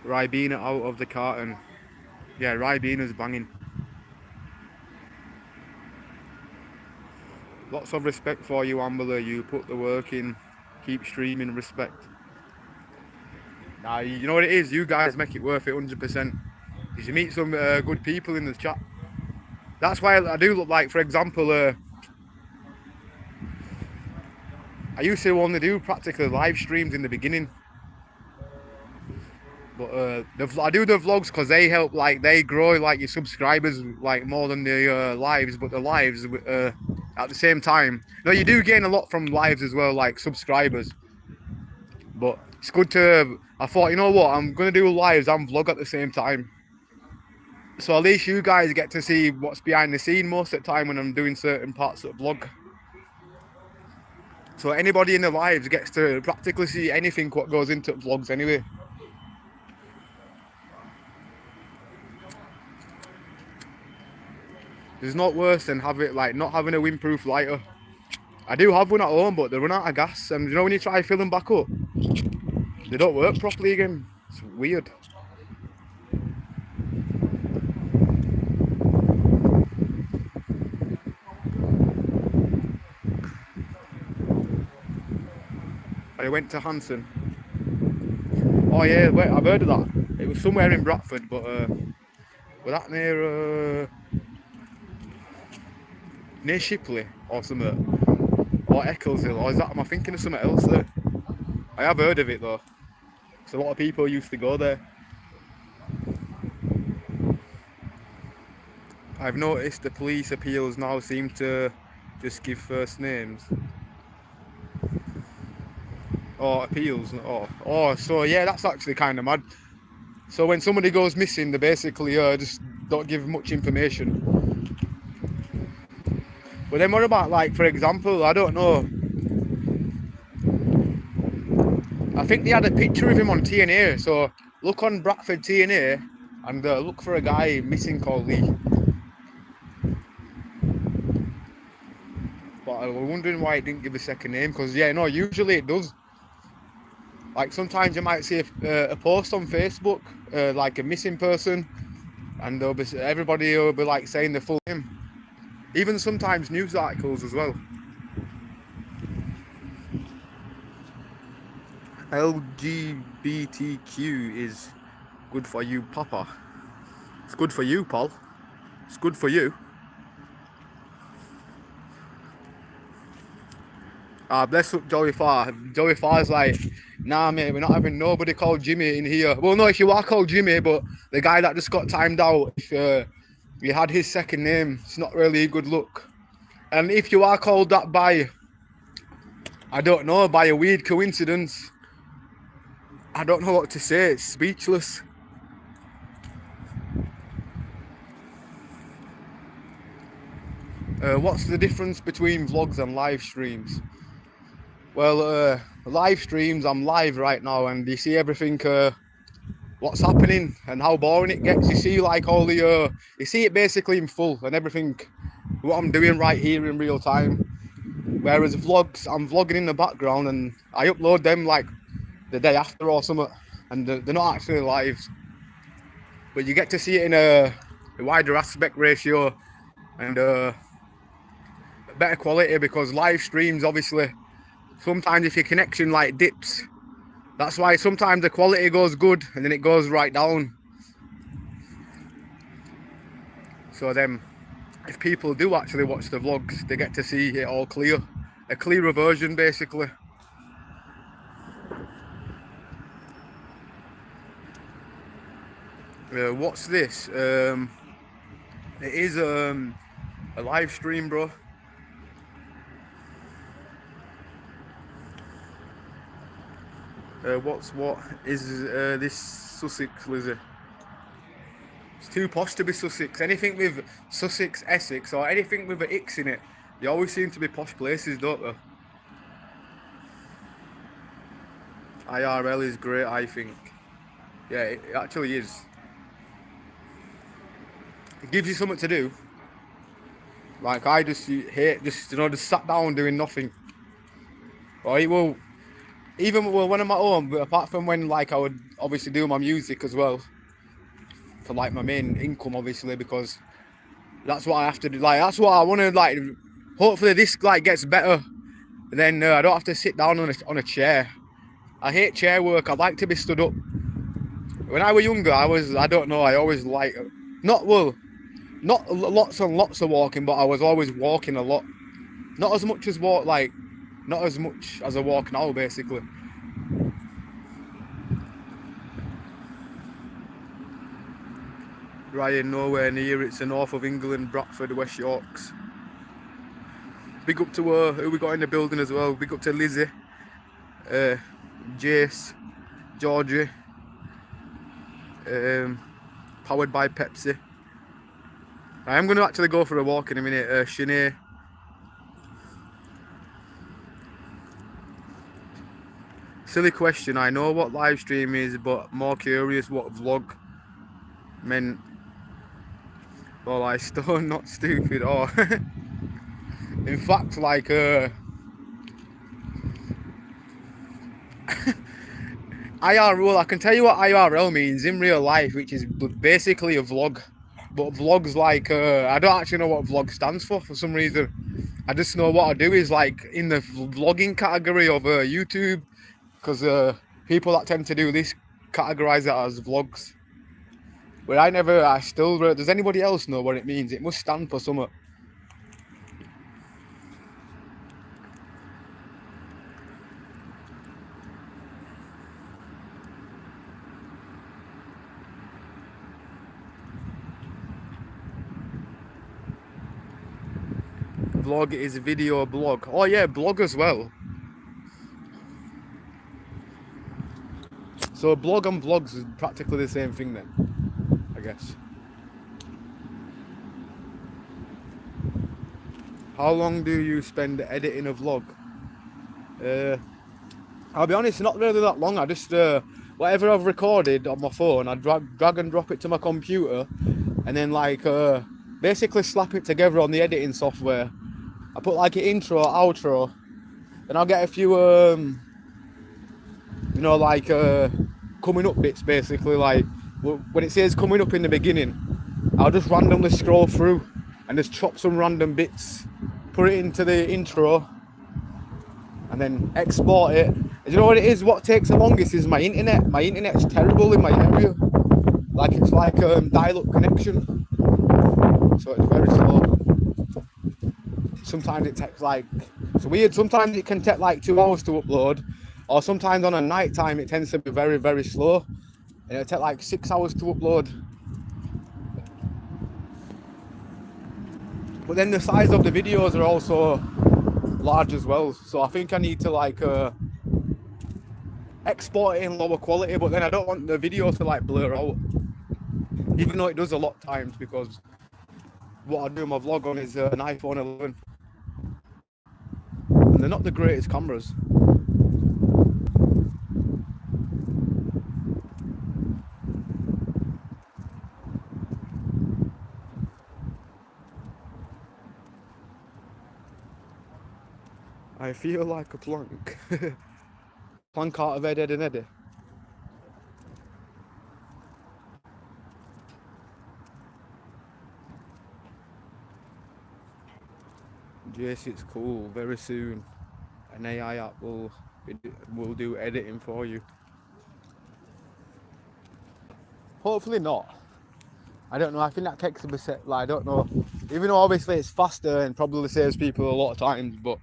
Ribena out of the carton. Yeah, Ribena's banging. Lots of respect for you, Ambler. You put the work in. Keep streaming, respect. Nah, you know what it is? You guys make it worth it 100%. Because you meet some good people in the chat. That's why I do look like, for example, I used to only do practically live streams in the beginning. But I do the vlogs because they help, like, they grow, like, your subscribers, like, more than the lives. But the lives, at the same time, no, you do gain a lot from lives as well, like subscribers. But it's good to, I thought, you know what, I'm going to do lives and vlog at the same time. So at least you guys get to see what's behind the scene most of the time when I'm doing certain parts of the vlog. So anybody in the lives gets to practically see anything what goes into vlogs anyway. It's not worse than not having a windproof lighter. I do have one at home, but they run out of gas, and you know when you try to fill them back up, they don't work properly again. It's weird. I went to Hanson. Oh yeah, wait, I've heard of that. It was somewhere in Bradford, but was that near Shipley or something? Or Eccleshill, or am I thinking of something else there? I have heard of it though. So a lot of people used to go there. I've noticed the police appeals now seem to just give first names. Or appeals. So yeah, that's actually kind of mad. So when somebody goes missing, they basically just don't give much information. But then what about, like, for example, I don't know, I think they had a picture of him on TNA, so look on Bradford TNA and look for a guy missing called Lee. But I was wondering why it didn't give a second name, because yeah, no, usually it does. Like sometimes you might see a post on Facebook, like a missing person, and everybody will be like saying the full name. Even sometimes news articles as well. LGBTQ is good for you, Papa. It's good for you, Paul. It's good for you. Ah, bless up Joey Farr. Joey Farr's like, nah, mate, we're not having nobody called Jimmy in here. Well, no, if you are called Jimmy, but the guy that just got timed out, if you had his second name, it's not really a good look. And if you are called that by, I don't know, by a weird coincidence, I don't know what to say. It's speechless. What's the difference between vlogs and live streams? Well, live streams, I'm live right now, and you see everything, what's happening and how boring it gets. You see like all the, you see it basically in full and everything, what I'm doing right here in real time. Whereas vlogs, I'm vlogging in the background and I upload them like the day after or something, and they're not actually live. But you get to see it in a wider aspect ratio and better quality, because live streams, obviously, sometimes if your connection like dips, that's why sometimes the quality goes good and then it goes right down. So then, if people do actually watch the vlogs, they get to see it all clear. A clearer version, basically. What's this? It is a live stream, bro. What is this Sussex Lizzie? It's too posh to be Sussex. Anything with Sussex, Essex, or anything with an X in it, they always seem to be posh places, don't they? IRL is great, I think. Yeah, it actually is. It gives you something to do. Like I just hate just sat down doing nothing. Or it will, even when I'm at home, but apart from when like I would obviously do my music as well, for like my main income, obviously, because that's what I have to do. Like that's what I want to like. Hopefully this like gets better. Then I don't have to sit down on a chair. I hate chair work. I like to be stood up. When I was younger, I don't know. I always like not lots and lots of walking, but I was always walking a lot. Not as much as not as much as I walk now, basically. Ryan, nowhere near. It's the north of England, Bradford, West Yorks. Big up to who we got in the building as well. Big up to Lizzie, Jace, Georgie, powered by Pepsi. I am going to actually go for a walk in a minute. Shanae. Silly question. I know what live stream is, but more curious what vlog meant. Well, I stone, not stupid. Or in fact, like IRL. I can tell you what IRL means in real life, which is basically a vlog. But vlogs, like I don't actually know what vlog stands for some reason. I just know what I do is like in the vlogging category of YouTube, because people that tend to do this categorize it as vlogs. But I still, does anybody else know what it means? It must stand for something. Vlog is video blog. Oh yeah, blog as well. So blog and vlogs is practically the same thing then, I guess. How long do you spend editing a vlog? I'll be honest, not really that long. I just whatever I've recorded on my phone, I drag and drop it to my computer, and then like basically slap it together on the editing software. I put like an intro, outro, then I'll get a few you know, like coming up bits basically. Like when it says coming up in the beginning, I'll just randomly scroll through and just chop some random bits, put it into the intro, and then export it. And you know what it is? What takes the longest is my internet. My internet's terrible in my area. Like it's like dial-up connection, so it's very slow. Sometimes it takes like, it's weird. Sometimes it can take like 2 hours to upload, or sometimes on a night time it tends to be very, very slow, and it'll take like 6 hours to upload. But then the size of the videos are also large as well, so I think I need to like export it in lower quality, but then I don't want the video to like blur out, even though it does a lot of times, because what I do my vlog on is an iPhone 11, and they're not the greatest cameras. I feel like a plank. Plank out of Ed, Ed and Eddie. Jace, it's cool. Very soon, an AI app will do editing for you. Hopefully not. I don't know. I think that takes a bit. Like, I don't know. Even though obviously it's faster and probably saves people a lot of times, but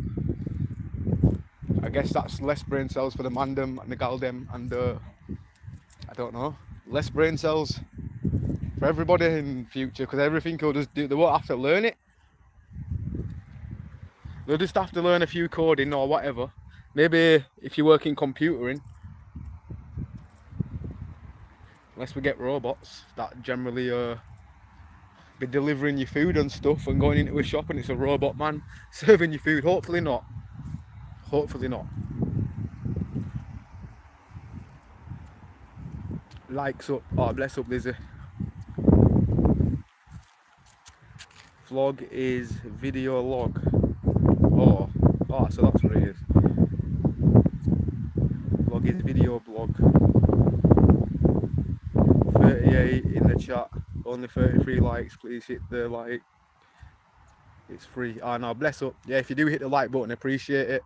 I guess that's less brain cells for the mandem and the galdem, and I don't know, less brain cells for everybody in future, because everything will just do. They won't have to learn it. They'll just have to learn a few coding or whatever. Maybe if you work in computering, unless we get robots that generally be delivering your food and stuff, and going into a shop and it's a robot man serving your food. Hopefully not. Hopefully not. Likes up. Oh, bless up, Lizzie. Vlog is video log. Oh, so that's what it is. Vlog is video blog. 38 in the chat. Only 33 likes. Please hit the like. It's free. Oh no, bless up. Yeah, if you do hit the like button, appreciate it.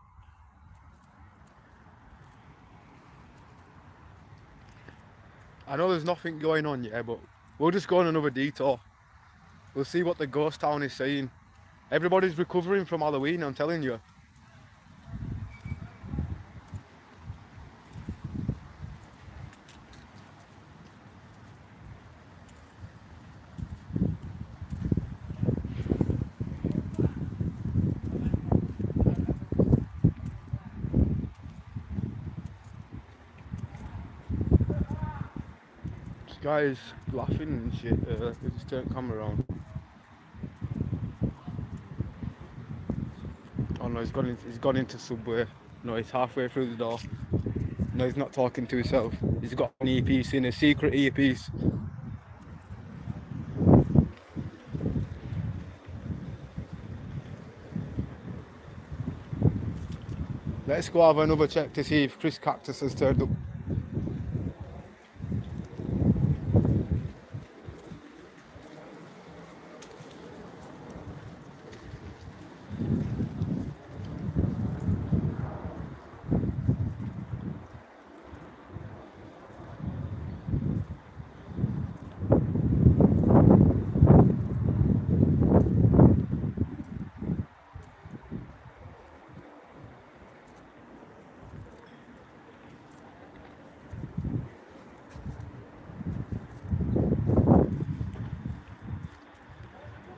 I know there's nothing going on yet, but we'll just go on another detour. We'll see what the ghost town is saying. Everybody's recovering from Halloween, I'm telling you. This guy's laughing and shit. Let's just turn the camera around. Oh no, he's gone into Subway. No, he's halfway through the door. No, he's not talking to himself. He's got an earpiece in, a secret earpiece. Let's go have another check to see if Chris Cactus has turned up.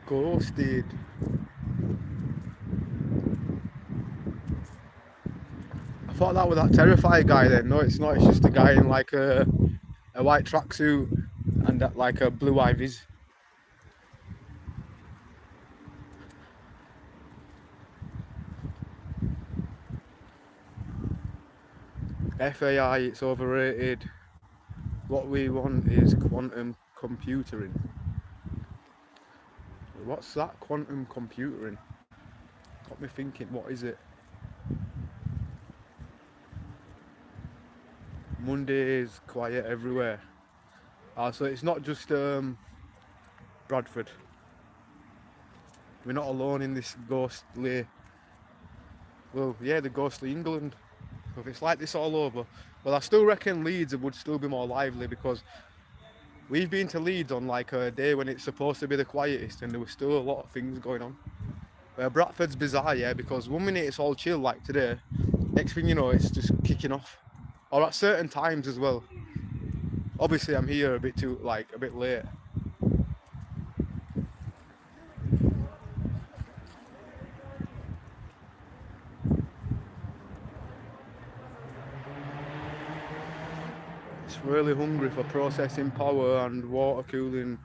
Ghosted. I thought that was that terrified guy then. No, it's not. It's just a guy in like a a white tracksuit and like a blue Ivies. FAI, it's overrated. What we want is quantum computing. What's that? Quantum computing? Got me thinking, what is it? Mondays, quiet everywhere. So it's not just Bradford. We're not alone in this ghostly, well, yeah, the ghostly England. If it's like this all over, well, I still reckon Leeds would still be more lively because we've been to Leeds on like a day when it's supposed to be the quietest and there was still a lot of things going on. Bradford's bizarre, yeah, because 1 minute it's all chill like today, next thing you know it's just kicking off. Or at certain times as well. Obviously I'm here a bit late. It's really hungry for processing power and water cooling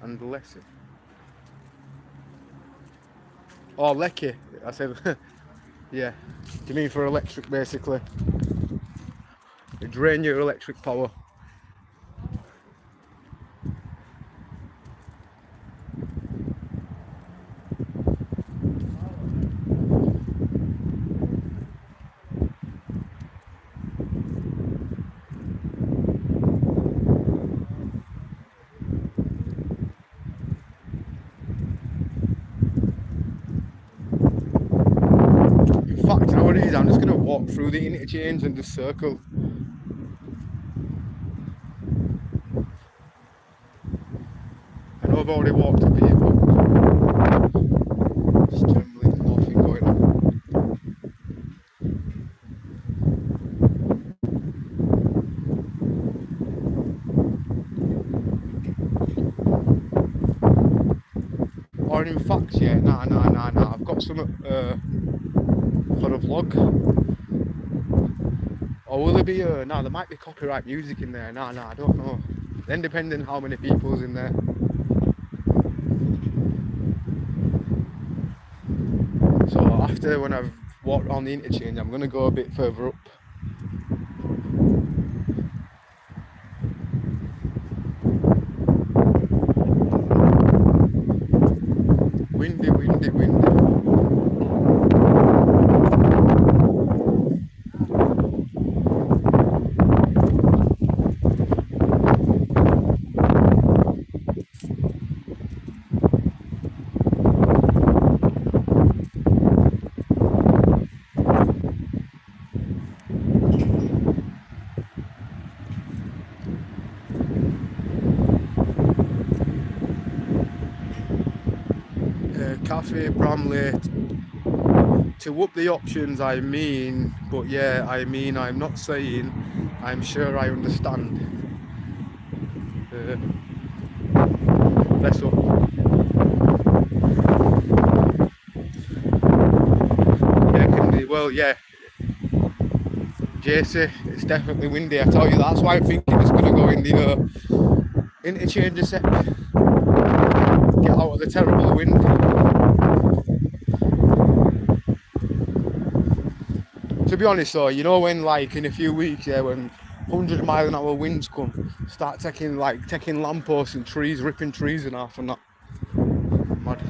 and Lessie. Oh, Lecky, I said, yeah. Do you mean for electric basically? You drain your electric power. In fact, you know what it is? I'm just going to walk through the interchange and just circle. I know I've already walked up here, but just generally nothing going on. Or in fact, yeah, nah. I've got some for a vlog. Or will it be? Nah, there might be copyright music in there. Nah, I don't know. Then depending how many people's in there. So after when I've walked around the interchange, I'm gonna go a bit further up. Windy. Cafe Bramley. To up the options, I mean, but yeah, I mean, I'm not saying, I'm sure I understand. Less up. Yeah, well, yeah. JC, it's definitely windy, I tell you. That's why I'm thinking it's going to go in the interchange set. Get out of the terrible wind. To be honest though, you know when like in a few weeks, yeah, when 100-mile-an-hour winds come, start taking lampposts and trees, ripping trees in half and that. Mad.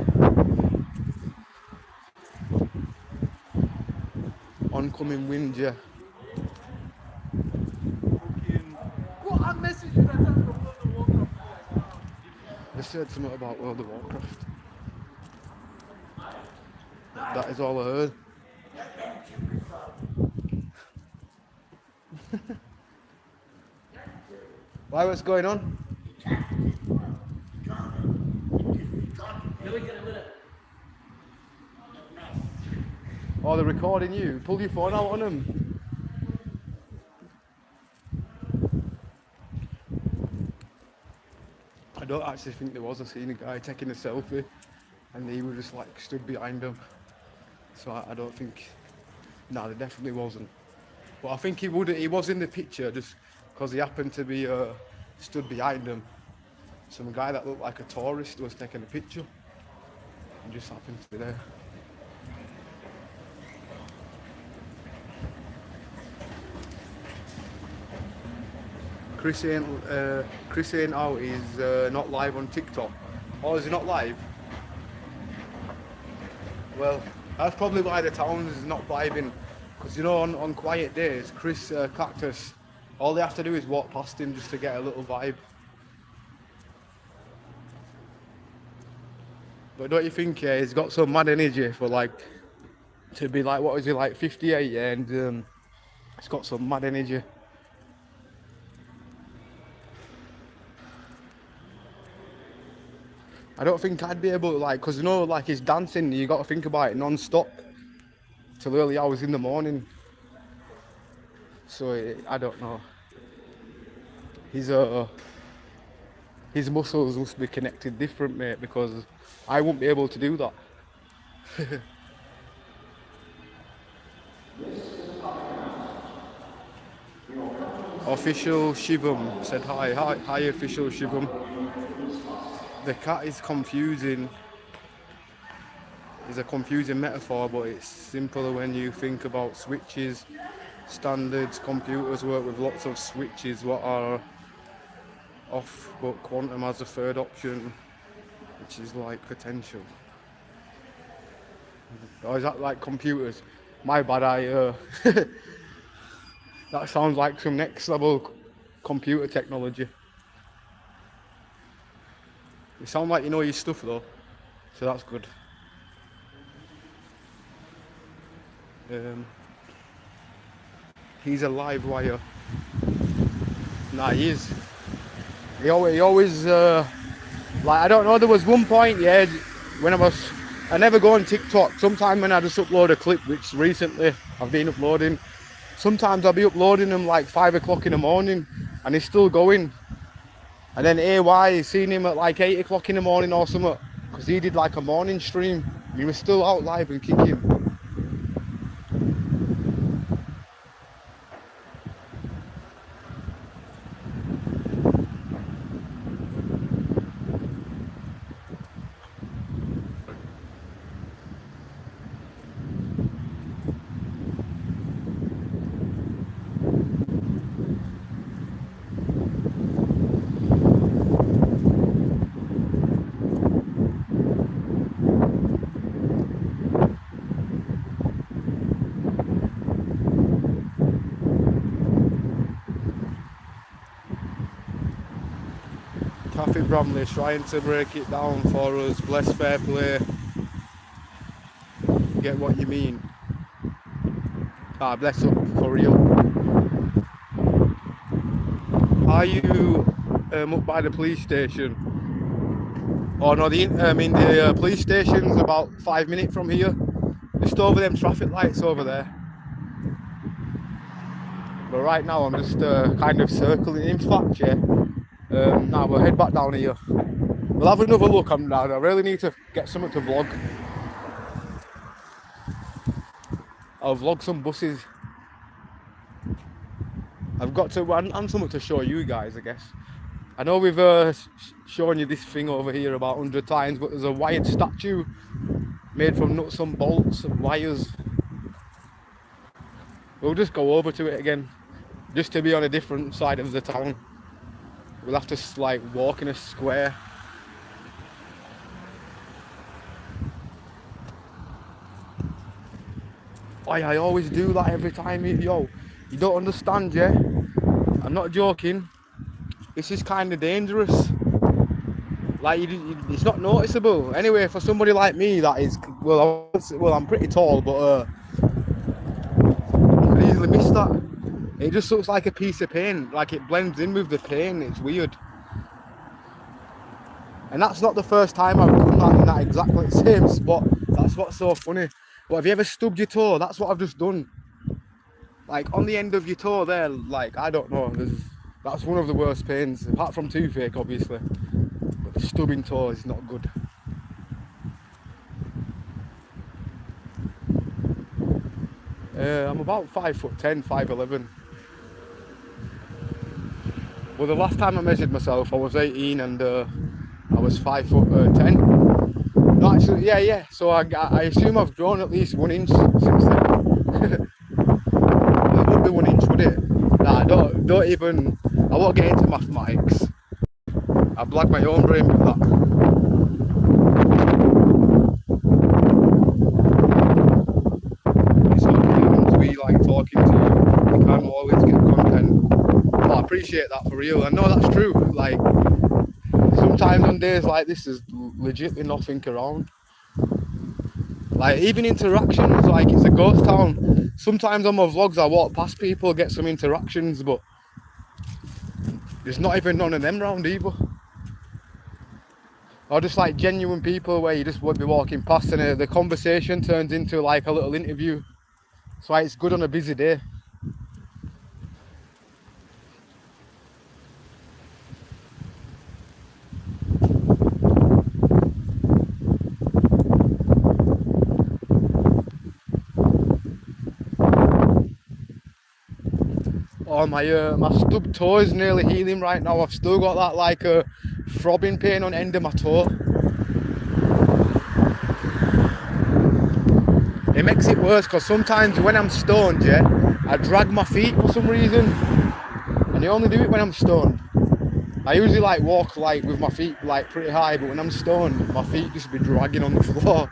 Oncoming wind, yeah. What I messaged you that time from World of Warcraft. They said something about World of Warcraft. That is all I heard. Why, what's going on? Oh, they're recording you. Pull your phone out on them. I don't actually think there was. I seen a guy taking a selfie and he was just like stood behind him. So I don't think, no, there definitely wasn't. But I think he was in the picture just because he happened to be stood behind him. Some guy that looked like a tourist was taking a picture and just happened to be there. Chris ain't out. He's not live on TikTok. Oh, is he not live? Well, that's probably why the town is not vibing. Because you know, on quiet days, Chris Cactus, all they have to do is walk past him just to get a little vibe. But don't you think he's got some mad energy for like to be like, what is he, like 58, yeah, and he's got some mad energy. I don't think I'd be able to, like, because you know, like he's dancing, you got to think about it non-stop till early hours in the morning. So I don't know. His muscles must be connected different, mate, because I won't be able to do that. Official Shivam said hi official Shivam. The cat is confusing. Is a confusing metaphor, but it's simpler when you think about switches. Standards computers work with lots of switches what are off, but quantum has a third option, which is like potential. Or is that like computers? My bad, that sounds like some next level computer technology. You sound like you know your stuff though, so that's good. He's a live wire. Nah, he is. He always like, I don't know, there was one point, yeah, when I never go on TikTok. Sometimes when I just upload a clip, which recently I've been uploading, sometimes I'll be uploading them like 5 o'clock in the morning and he's still going. And then AY, seen him at like 8 o'clock in the morning or something, because he did like a morning stream. He was still out live and kicking. Kathy Bramley trying to break it down for us. Bless, fair play. Get what you mean. Ah, bless up, for real. Are you up by the police station? Oh no, the police station's about 5 minutes from here. Just over them traffic lights over there. But right now I'm just kind of circling. In fact, yeah. Now we'll head back down here. We'll have another look. I really need to get something to vlog. I'll vlog some buses. I've got to, and something to show you guys, I guess. I know we've shown you this thing over here about 100 times, but there's a wired statue made from nuts and bolts and wires. We'll just go over to it again, just to be on a different side of the town. We'll have to like walk in a square. I always do that every time. Yo, you don't understand, yeah? I'm not joking. This is kind of dangerous. Like, it's not noticeable. Anyway, for somebody like me, that is, well, I'm pretty tall, but I could easily miss that. It just looks like a piece of paint. Like, it blends in with the paint. It's weird. And that's not the first time I've done that in that exactly same spot. That's what's so funny. But have you ever stubbed your toe? That's what I've just done. Like, on the end of your toe there, like, I don't know. That's one of the worst pains, apart from toothache, obviously. But the stubbing toe is not good. I'm about 5'10", 5'11". Well, the last time I measured myself, I was 18 and I was 5'10". No, actually, yeah. So I assume I've grown at least 1 inch since then. It would be 1 inch, would it? Nah, don't even. I won't get into mathematics. I blag my own brain with that. It's okay, we like talking to you. You can't always get content. But I appreciate that for real. I know that's true. Like sometimes on days like this, there's legitimately nothing around. Like even interactions, like it's a ghost town. Sometimes on my vlogs I walk past people, get some interactions, but there's not even none of them around either. Or just like genuine people where you just would be walking past and the conversation turns into like a little interview. That's why it's good on a busy day. Oh, my stub toe is nearly healing right now. I've still got that like a throbbing pain on the end of my toe. It makes it worse because sometimes when I'm stoned, yeah, I drag my feet for some reason, and I only do it when I'm stoned. I usually like walk like with my feet like pretty high, but when I'm stoned, my feet just be dragging on the floor.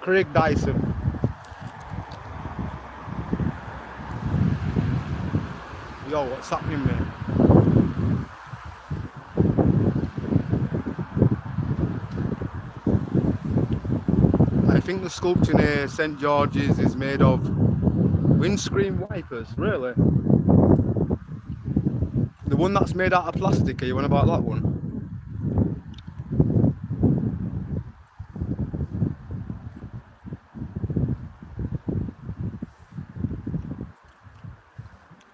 Craig Dyson. Yo, what's happening, mate? I think the sculpture near St George's is made of windscreen wipers, really? The one that's made out of plastic, are you on about that one?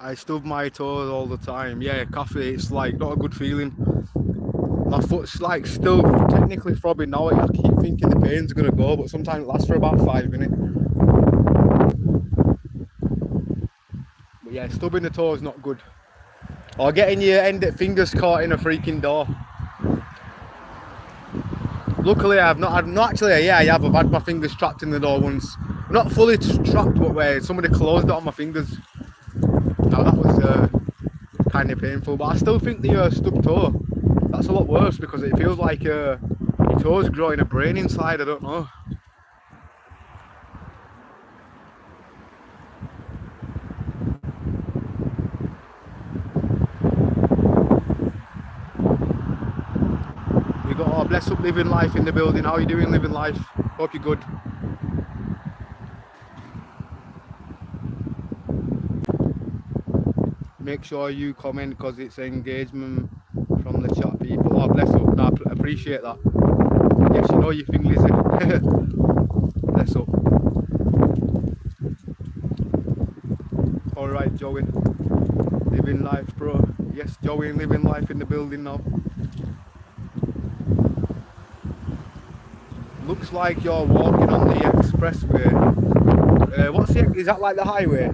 I stub my toes all the time. Yeah, coffee, it's like not a good feeling. My foot's like still technically throbbing now. I keep thinking the pain's gonna go, but sometimes it lasts for about 5 minutes. But yeah, stubbing the toe is not good. Or getting your fingers caught in a freaking door. Luckily, I've not actually. Yeah, I have. I've had my fingers trapped in the door once. Not fully trapped, but where somebody closed it on my fingers. Now that was kind of painful, but I still think the stubbed toe, that's a lot worse because it feels like your toe's growing a brain inside. I don't know. We got our bless up living life in the building. How are you doing living life? Hope you're good. Make sure you comment because it's engagement from the chat people. Oh, bless up. No, I appreciate that. Yes, you know your thing, Lizzie. Bless up. Alright, Joey. Living life, bro. Yes, Joey, living life in the building now. Looks like you're walking on the expressway. Is that like the highway?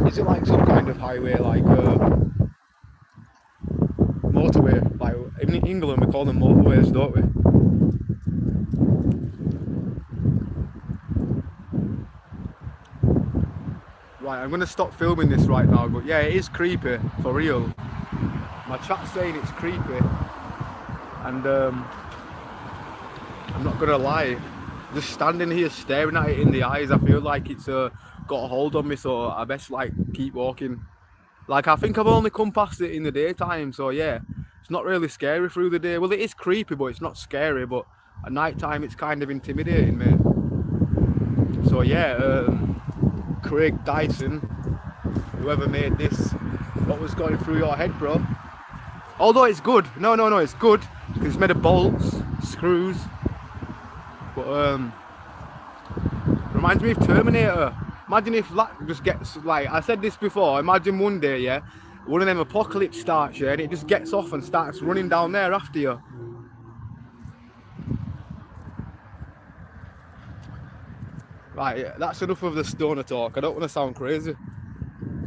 Is it like some kind of highway, like motorway? Like in England we call them motorways, don't we? Right, I'm gonna stop filming this right now, but yeah, it is creepy, for real. My chat's saying it's creepy, and I'm not gonna lie, just standing here staring at it in the eyes, I feel like it's got a hold on me, so I best like keep walking. Like I think I've only come past it in the daytime, so yeah, it's not really scary through the day. Well, it is creepy, but it's not scary, but at night time it's kind of intimidating, mate. So yeah, Craig Dyson, whoever made this, what was going through your head, bro? Although it's good, no, it's good, because it's made of bolts, screws, but reminds me of Terminator. Imagine if that just gets, like, I said this before, imagine one day, yeah, one of them apocalypse starts, yeah, and it just gets off and starts running down there after you. Right, yeah, that's enough of the stoner talk. I don't want to sound crazy.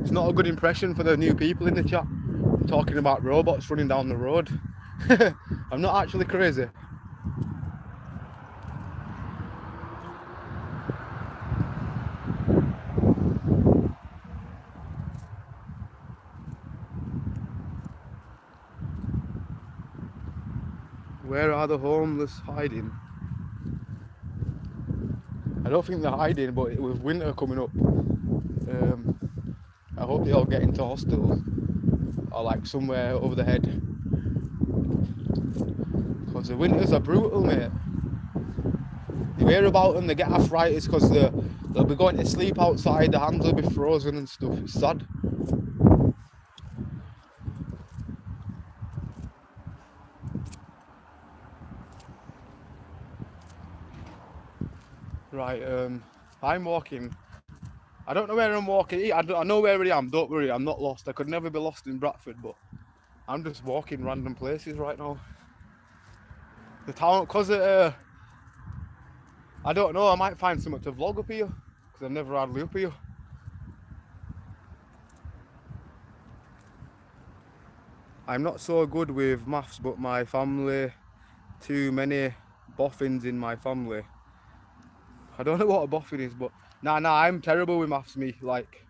It's not a good impression for the new people in the chat. I'm talking about robots running down the road. I'm not actually crazy. Where are the homeless hiding? I don't think they're hiding, but with winter coming up, I hope they all get into hospital or like somewhere over the head. Because the winters are brutal, mate. You hear about them, they get arthritis because they'll be going to sleep outside, their hands will be frozen and stuff. It's sad. Right, I'm walking. I don't know where I'm walking. I know where I am, don't worry, I'm not lost. I could never be lost in Bradford, but I'm just walking random places right now. The town, because I don't know, I might find something to vlog up here, because I've never hardly up here. I'm not so good with maths, but my family, too many boffins in my family. I don't know what a boffin is, but nah, I'm terrible with maths, me. Like,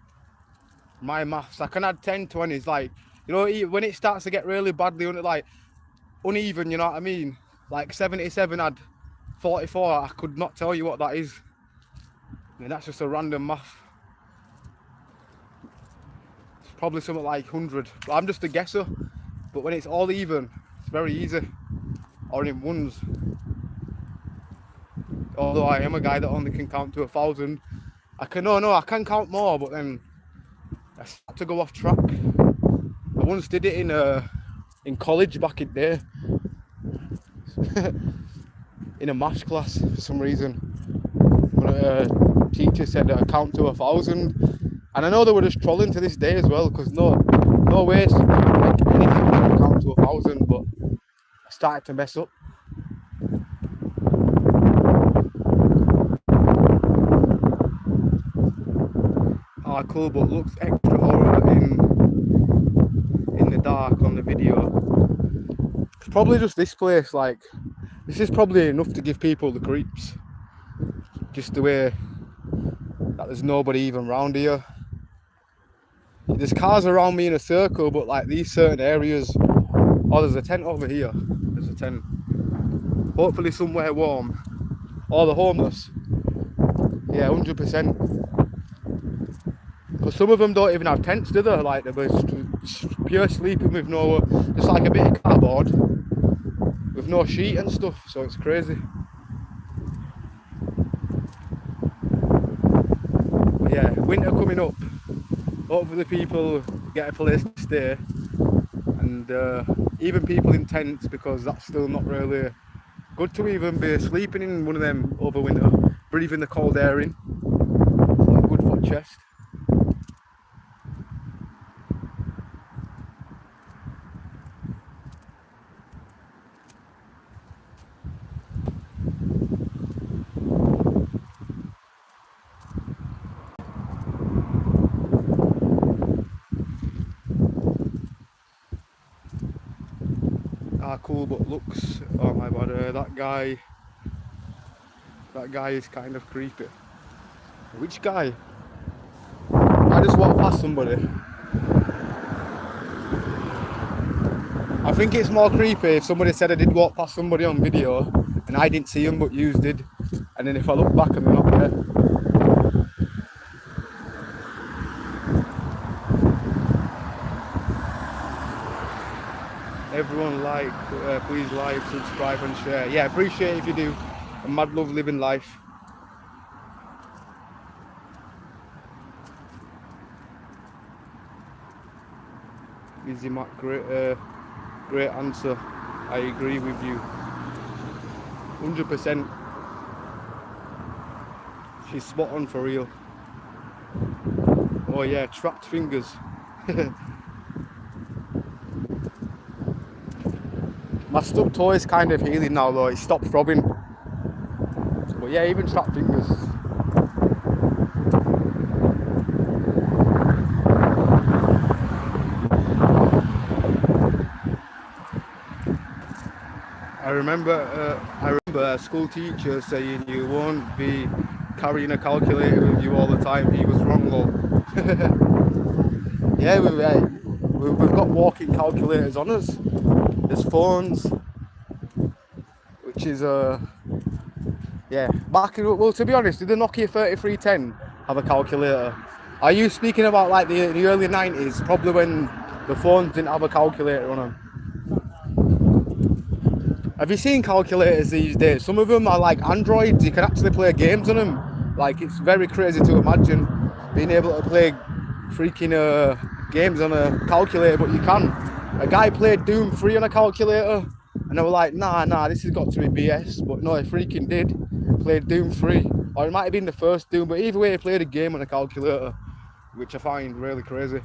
my maths, I can add 10, 20s, like, you know, when it starts to get really badly, like, uneven, you know what I mean? Like 77 had 44, I could not tell you what that is. I mean, that's just a random math. It's probably something like 100, but I'm just a guesser. But when it's all even, it's very easy. Or in ones. Although I am a guy that only can count to 1,000. I can count more, but then I start to go off track. I once did it in college back in the day. In a maths class for some reason. When a teacher said I count to 1,000. And I know they were just trolling to this day as well, because no way to make anything count to 1,000, but I started to mess up. Ah, cool, but looks extra horror in the dark on the video. It's probably just this place, like, this is probably enough to give people the creeps. Just the way that there's nobody even round here. There's cars around me in a circle, but like these certain areas. Oh, there's a tent over here. There's a tent. Hopefully somewhere warm. Or the homeless. Yeah, 100%. Because some of them don't even have tents, do they? Like, they're pure sleeping with no, just like a bit of cardboard with no sheet and stuff, so it's crazy. But yeah, winter coming up. Hopefully people get a place to stay, and even people in tents, because that's still not really good to even be sleeping in one of them over winter, breathing the cold air in. It's not good for chest. Ah, cool, but looks, oh my god, that guy is kind of creepy. Which guy? I just walked past somebody. I think it's more creepy if somebody said I did walk past somebody on video and I didn't see them but yous did, and then if I look back and they're not there. Everyone please like, subscribe and share. Yeah, appreciate it if you do. And mad love living life. Easy Matt, great answer. I agree with you. 100%. She's spot on for real. Oh yeah, trapped fingers. My stub toe is kind of healing now though, it stopped throbbing. But yeah, even trapped fingers. I remember a school teacher saying you won't be carrying a calculator with you all the time. He was wrong though. Yeah, we've got walking calculators on us. There's phones, which is yeah. Well, to be honest, did the Nokia 3310 have a calculator? Are you speaking about like the early 90s, probably when the phones didn't have a calculator on them? Have you seen calculators these days? Some of them are like Androids. You can actually play games on them. Like it's very crazy to imagine being able to play freaking games on a calculator, but you can. A guy played Doom 3 on a calculator, and they were like, nah, this has got to be BS. But no, he freaking did. Played Doom 3, or it might have been the first Doom, but either way, he played a game on a calculator, which I find really crazy.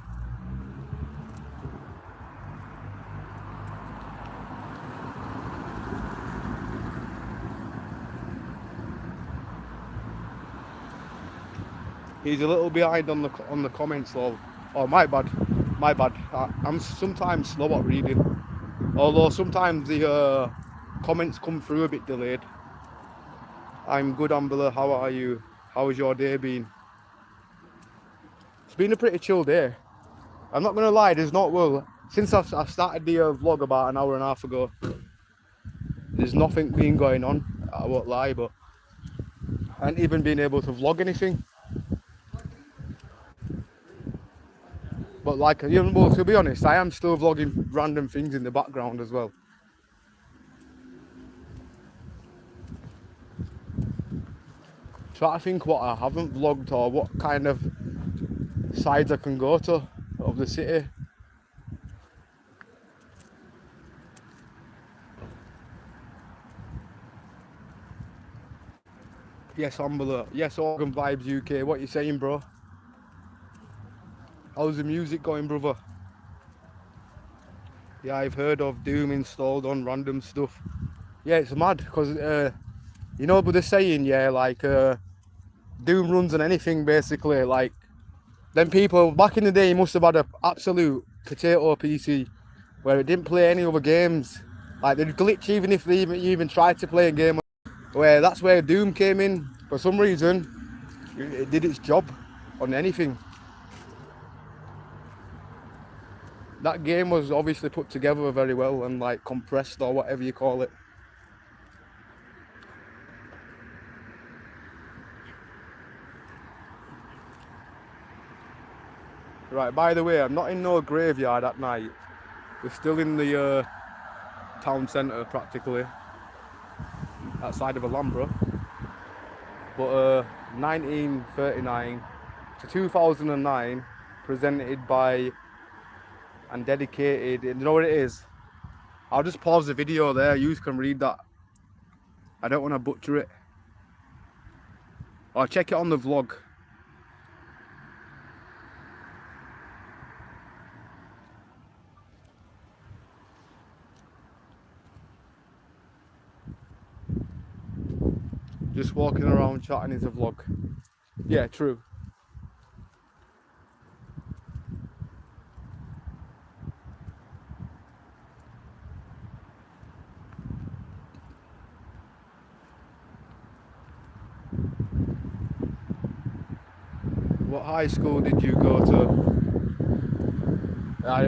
He's a little behind on the comments though. Oh, my bad. I'm sometimes slow at reading. Although sometimes the comments come through a bit delayed. I'm good, Ambler. How are you? How has your day been? It's been a pretty chill day. I'm not gonna lie. Since I started the vlog about an hour and a half ago. There's nothing been going on. I won't lie, but I ain't even been able to vlog anything. But like, well, to be honest, I am still vlogging random things in the background as well. Try to think what I haven't vlogged or what kind of sides I can go to of the city. Yes, Ambler. Yes, Organ Vibes UK. What you saying, bro? How's the music going, brother? Yeah, I've heard of Doom installed on random stuff. Yeah, it's mad because you know, but they're saying, yeah, like Doom runs on anything basically. Like them people back in the day must have had an absolute potato PC where it didn't play any other games. Like they'd glitch even if they even tried to play a game. Where that's where Doom came in. For some reason, it did its job on anything. That game was obviously put together very well and like compressed or whatever you call it. Right, by the way, I'm not in no graveyard at night. We're still in the town centre practically, outside of Ambler. But 1939 to 2009, presented by and dedicated, you know what it is? I'll just pause the video there, you can read that. I don't want to butcher it. Or check it on the vlog. Just walking around chatting is a vlog. Yeah, true. What high school did you go to?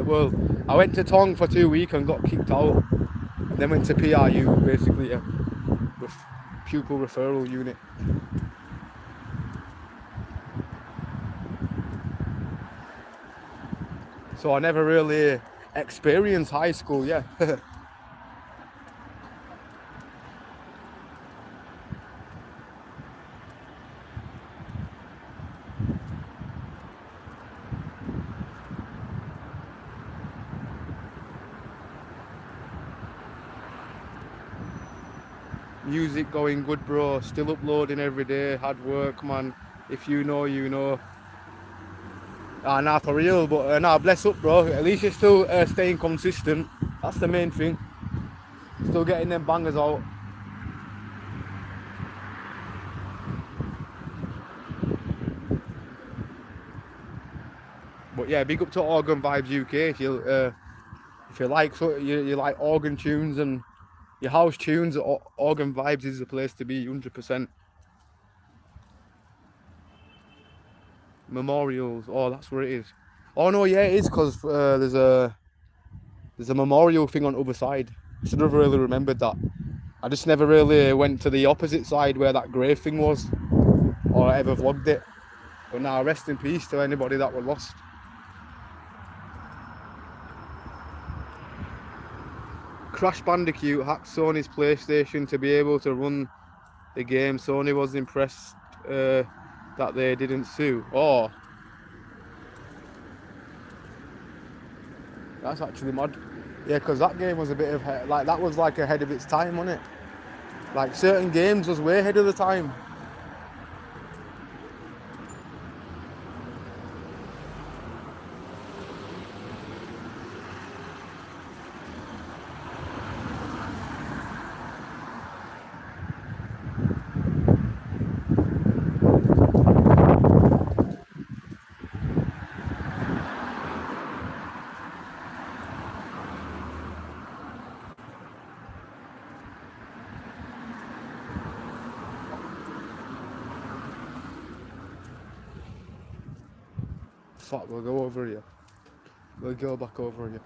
Well, I went to Tong for 2 weeks and got kicked out. Then went to PRU, basically a pupil referral unit. So I never really experienced high school, yeah. Music going good, bro. Still uploading every day. Hard work, man. If you know, you know. Ah, nah, for real, but nah, bless up, bro. At least you're still staying consistent. That's the main thing. Still getting them bangers out. But yeah, big up to Organ Vibes UK. If you like you like organ tunes and your house tunes, Organ Vibes is the place to be, 100%. Memorials, oh, that's where it is. Oh no, yeah, it is because there's a memorial thing on the other side. Should have really remembered that. I just never really went to the opposite side where that grave thing was, or ever vlogged it. But now, rest in peace to anybody that were lost. Crash Bandicoot hacked Sony's PlayStation to be able to run the game. Sony was impressed that they didn't sue. Oh, that's actually mad. Yeah, because that game was a bit of like that was like ahead of its time, wasn't it? Like certain games was way ahead of the time. Fuck, we'll go over here. We'll go back over here.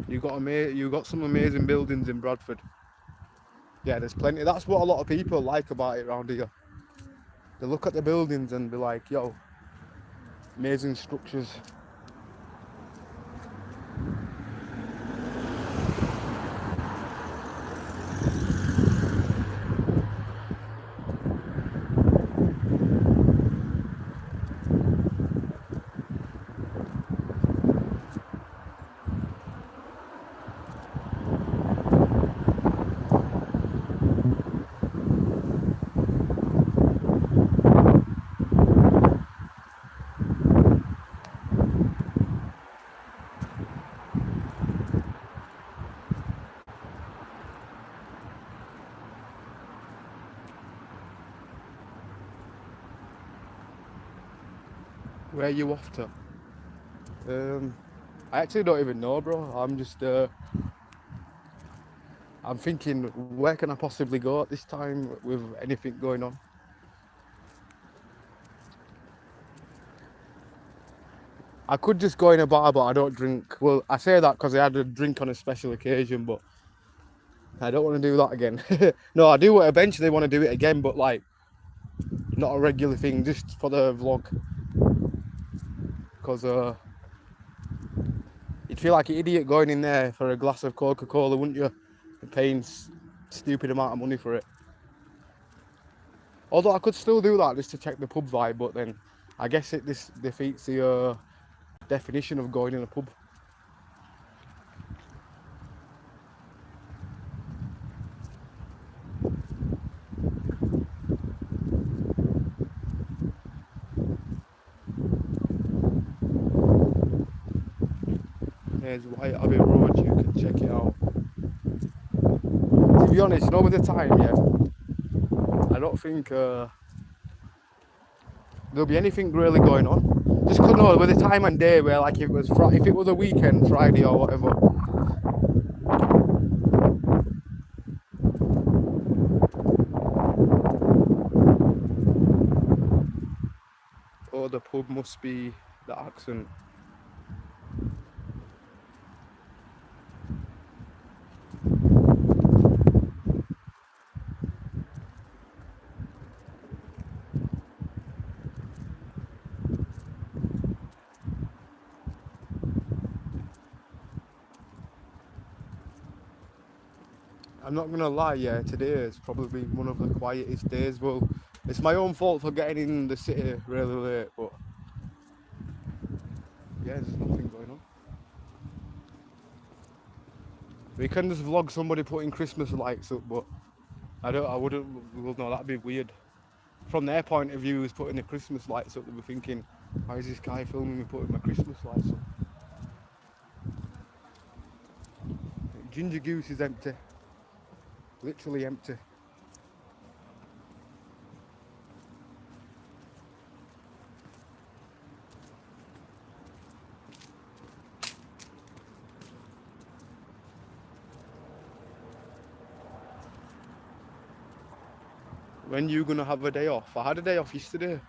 You got some amazing buildings in Bradford. Yeah, there's plenty. That's what a lot of people like about it around here. They look at the buildings and be like, yo, amazing structures. Where are you off to? I actually don't even know, bro. I'm thinking, where can I possibly go at this time with anything going on? I could just go in a bar, but I don't drink. Well, I say that because I had a drink on a special occasion, but I don't want to do that again. No, I do eventually want to do it again, but like, not a regular thing, just for the vlog. Because you'd feel like an idiot going in there for a glass of Coca-Cola, wouldn't you? And paying stupid amount of money for it. Although I could still do that just to check the pub vibe, but then I guess this defeats the definition of going in a pub. There's White Abbey Road, you can check it out. To be honest, with the time, yeah, I don't think there'll be anything really going on. Just because with the time and day where like if it was a weekend, Friday or whatever. Oh, the pub must be the accent. I'm not gonna lie, yeah, today has probably been one of the quietest days. Well, it's my own fault for getting in the city really late, but yeah, there's nothing going on. We can just vlog somebody putting Christmas lights up, but I wouldn't, well no, that'd be weird. from their point of view, who's putting the Christmas lights up, they were thinking, why is this guy filming me putting my Christmas lights up? Ginger Goose is empty. Literally empty. When you gonna have a day off? I had a day off yesterday,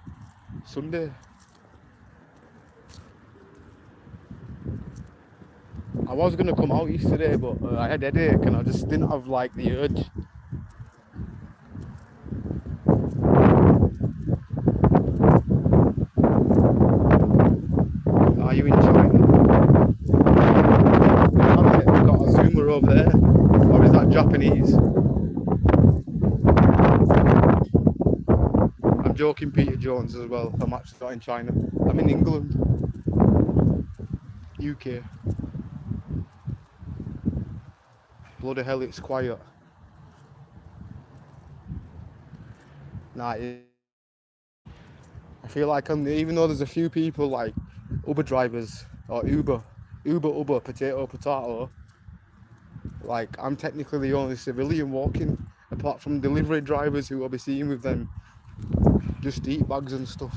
Sunday. I was gonna come out yesterday, but I had a headache and I just didn't have like the urge. Are you in China? I've got a zoomer over there, or is that Japanese? I'm joking, Peter Jones as well. I'm actually not in China. I'm in England, UK. Bloody hell, it's quiet. Nah, I feel like even though there's a few people like Uber drivers or Uber, potato, like I'm technically the only civilian walking, apart from delivery drivers who I'll be seeing with them just eat bags and stuff.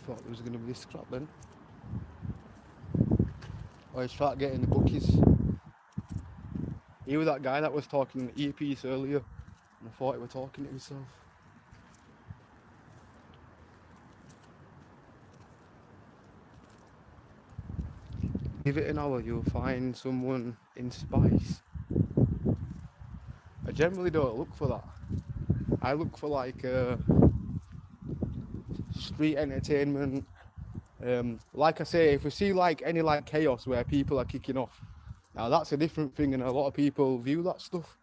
Thought there was going to be this crap then. I start getting the bookies. He was that guy that was talking in the earpiece earlier, and I thought he was talking to himself. Give it an hour, you'll find someone in spice. I generally don't look for that. I look for like street entertainment. Like I say, if we see like any like chaos where people are kicking off, now that's a different thing, and a lot of people view that stuff.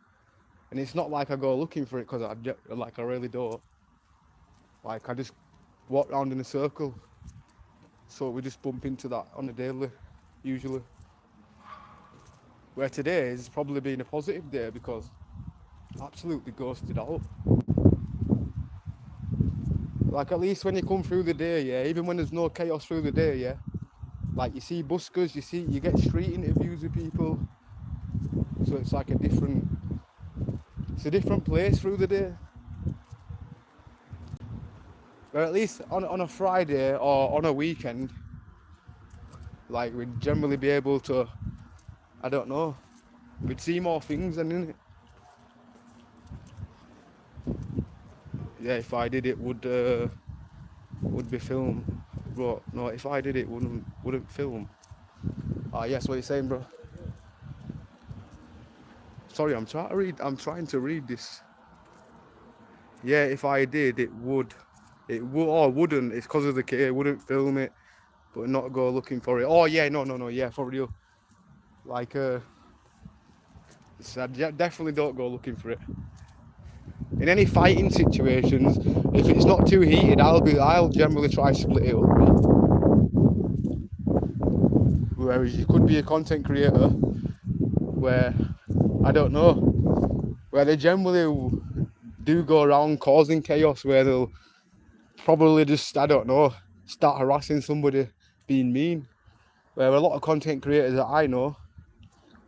And it's not like I go looking for it because I really don't. Like I just walk around in a circle. So we just bump into that on a daily, usually. Where today has probably been a positive day because absolutely ghosted out. Like at least when you come through the day, yeah, even when there's no chaos through the day, yeah. Like you see buskers, you get street interviews with people. So it's like a different place through the day. But at least on a Friday or on a weekend, like we'd generally be able to, I don't know, we'd see more things than in it. Yeah, if I did it would be filmed. But no, if I did it wouldn't film. Ah yes, what are you saying, bro? Sorry, I'm trying to read this. Yeah, if I did it would or wouldn't, it's because of the K, wouldn't film it, but not go looking for it. Oh yeah, no, yeah, for real. Like I definitely don't go looking for it. In any fighting situations, if it's not too heated, I'll generally try to split it up. Whereas you could be a content creator where, I don't know, where they generally do go around causing chaos, where they'll probably just, I don't know, start harassing somebody, being mean. Where a lot of content creators that I know,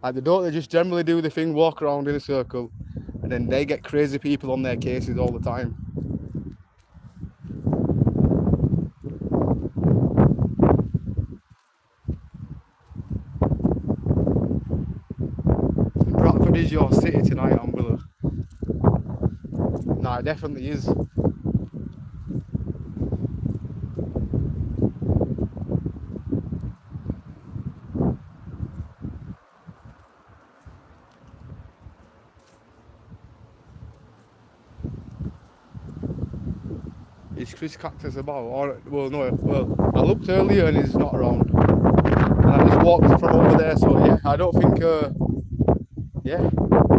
like they just generally do the thing, walk around in a circle, and then they get crazy people on their cases all the time. Bradford is your city tonight, Ambler. Nah, it definitely is. Is Chris Cactus about? Or, I looked earlier and he's not around. And I just walked from over there, so yeah, I don't think, yeah.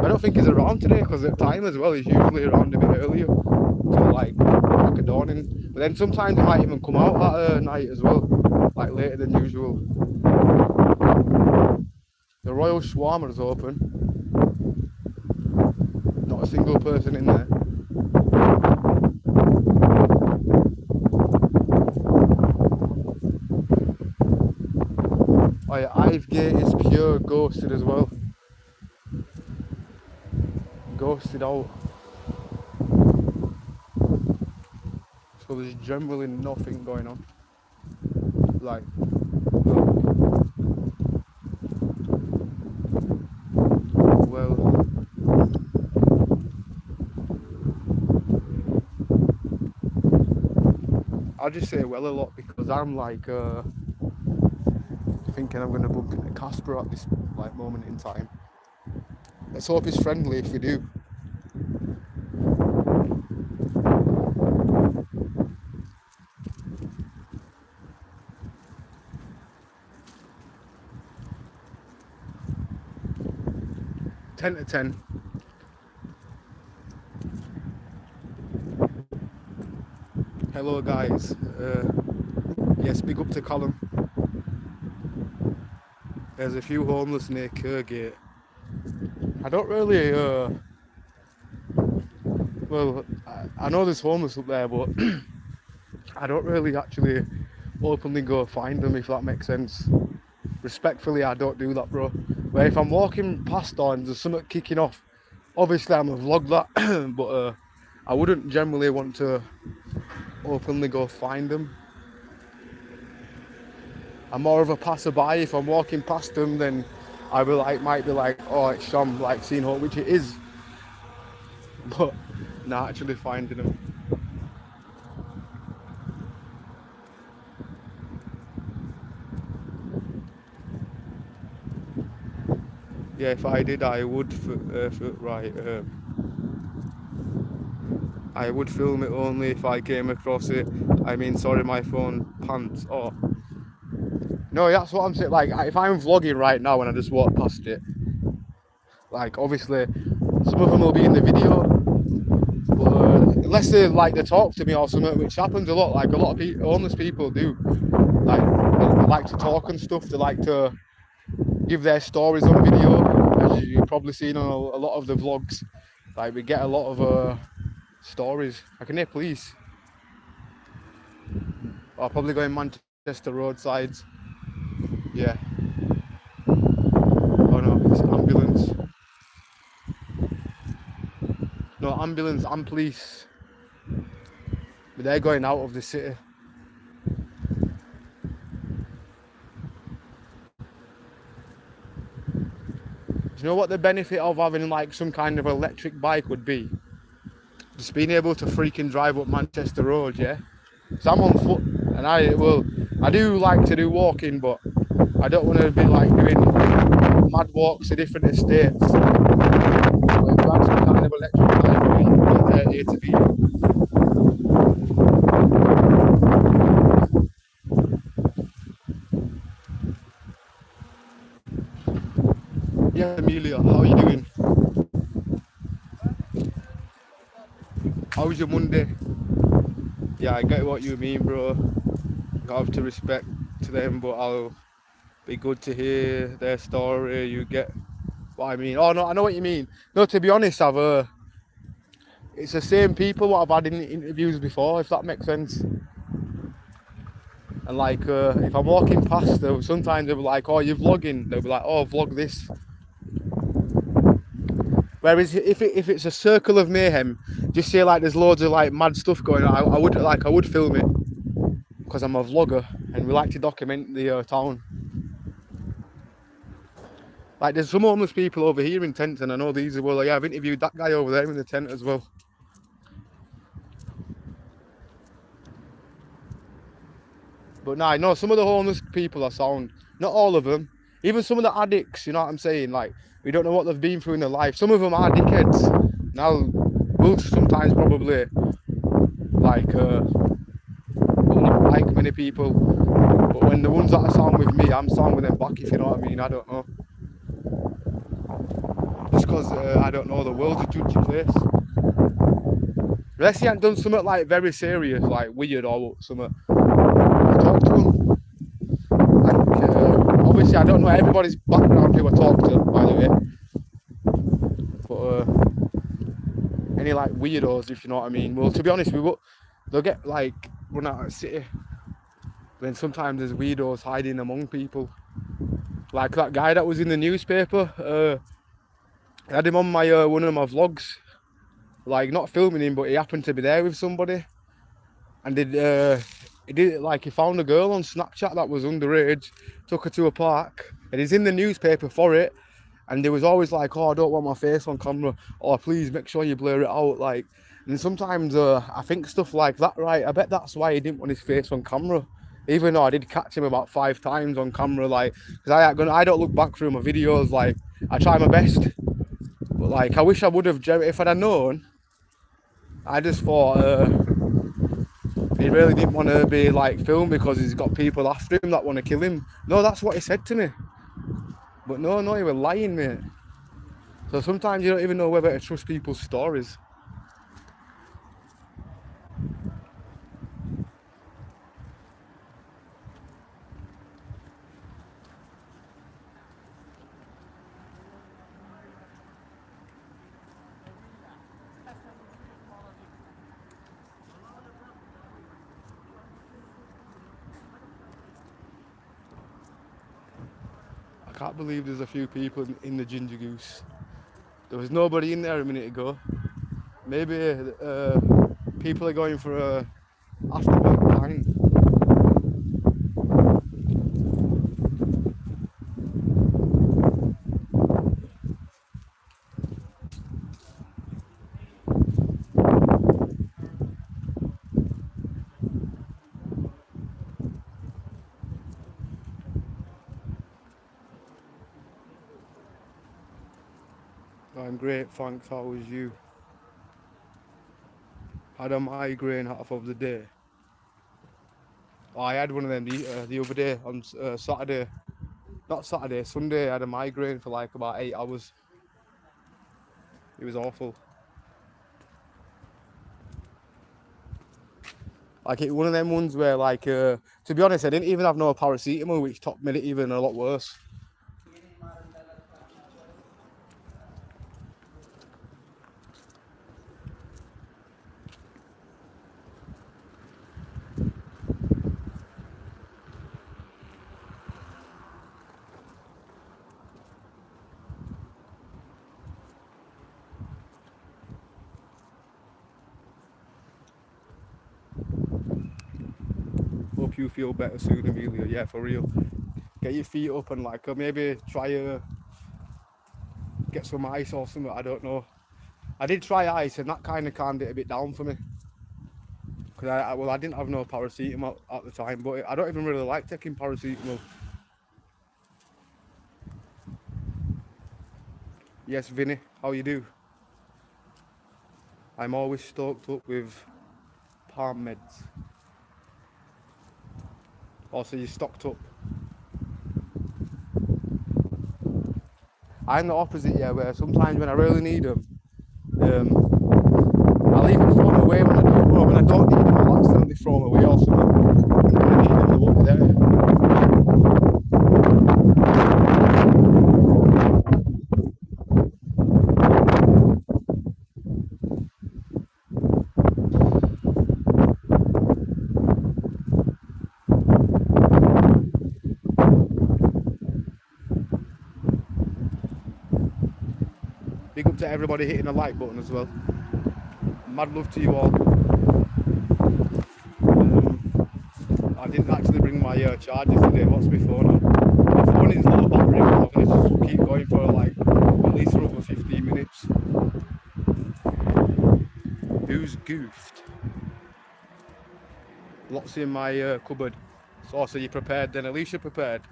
I don't think he's around today because at time as well, he's usually around a bit earlier. So like a dawning. But then sometimes he might even come out at night as well, like later than usual. The Royal Shawarma's open. Not a single person in there. Oh yeah, Ivegate is pure ghosted as well. Ghosted out. So there's generally nothing going on. Like, well, I'll just say well a lot because I'm like thinking I'm going to bump into Casper at this like moment in time. Let's hope he's friendly if we do. Ten to 10. Hello guys. Yes, big up to Callum. There's a few homeless near Kergate. I don't really, well, I know there's homeless up there, but I don't really actually openly go find them, if that makes sense. Respectfully, I don't do that, bro. Where if I'm walking past and there's something kicking off, obviously I'm gonna vlog that, but I wouldn't generally want to openly go find them. I'm more of a passerby. If I'm walking past them, then I will might be like, oh, it's Sham, like seeing her, which it is, but not actually finding them. Yeah, if I did, I would I would film it only if I came across it. I mean, sorry, my phone pants. Oh, no, that's what I'm saying. Like, if I'm vlogging right now and I just walk past it, like, obviously, some of them will be in the video, but unless they like to talk to me or something, which happens a lot. Like, a lot of people, homeless people do. Like, they like to talk and stuff. They like to give their stories on video, as you've probably seen on a lot of the vlogs. Like, we get a lot of stories. I can hear police. I'll probably go in Manchester roadsides. Yeah. Oh no, it's ambulance. No, ambulance and police. But they're going out of the city. Do you know what the benefit of having like some kind of electric bike would be? Just being able to freaking drive up Manchester Road, yeah? So I'm on foot and I do like to do walking, but I don't want to be like doing mad walks to different estates. But if you have some kind of electric bike, you can get A to B. Yeah, Amelia, how are you doing? How was your Monday? Yeah, I get what you mean, bro. You have to respect to them, but I'll be good to hear their story. You get what I mean. Oh no, I know what you mean. No, to be honest, it's the same people what I've had in interviews before, if that makes sense. And like, if I'm walking past them, sometimes they'll be like, "Oh, you're vlogging." They'll be like, "Oh, vlog this." Whereas if it's a circle of mayhem, just say like there's loads of like mad stuff going on, I would film it because I'm a vlogger and we like to document the town. Like there's some homeless people over here in tents, and I know these are well. Yeah, I've interviewed that guy over there in the tent as well. But nah, no, some of the homeless people are sound. Not all of them. Even some of the addicts, you know what I'm saying? Like, we don't know what they've been through in their life. Some of them are dickheads. Now, we'll sometimes probably, like, will not like many people. But when the ones that are sound with me, I'm sound with them back, if you know what I mean. I don't know. just because I don't know, the world's a judgy place. Unless he hadn't done something like very serious, like weird or something, I talk to him. Like, obviously, I don't know everybody's background who I talk to, by the way. But any like weirdos, if you know what I mean. Well, to be honest, they'll get like run out of the city. Then sometimes there's weirdos hiding among people. Like that guy that was in the newspaper. I had him on my one of my vlogs. Like not filming him, but he happened to be there with somebody. And he did it like he found a girl on Snapchat that was underage, took her to a park, and he's in the newspaper for it. And there was always like, oh, I don't want my face on camera, or please make sure you blur it out. Like, and sometimes I think stuff like that, right? I bet that's why he didn't want his face on camera. Even though I did catch him about 5 times on camera, like, because I don't look back through my videos, like, I try my best. But like, I wish I would have, if I'd have known, I just thought he really didn't want to be like filmed because he's got people after him that want to kill him. No, that's what he said to me. But no, he was lying, mate. So sometimes you don't even know whether to trust people's stories. I can't believe there's a few people in the Ginger Goose. There was nobody in there a minute ago. Maybe people are going for a after work pint. I'm great, thanks. How was you? Had a migraine half of the day. Oh, I had one of them the other day on Saturday. Not Saturday, Sunday. I had a migraine for like about 8 hours. It was awful. Like it one of them ones where like to be honest, I didn't even have no paracetamol, which made it even a lot worse. Hope you feel better soon, Amelia. Yeah, for real. Get your feet up and like maybe try get some ice or something. I don't know. I did try ice and that kind of calmed it a bit down for me. Because I didn't have no paracetamol at the time, but I don't even really like taking paracetamol. Yes, Vinny, how you do? I'm always stoked up with palm meds. Also, you're stocked up. I'm the opposite, yeah, where sometimes when I really need them, I'll even throw them away when I don't know. When I don't need them, I'll accidentally throw them away or something. And when I need them, they won't be there. Big up to everybody hitting the like button as well. Mad love to you all. I didn't actually bring my charger today. What's my phone on? My phone is low battery, but I'm going to just keep going for like at least for over 15 minutes. Who's goofed? Lots in my cupboard. So you prepared then? At least you're prepared.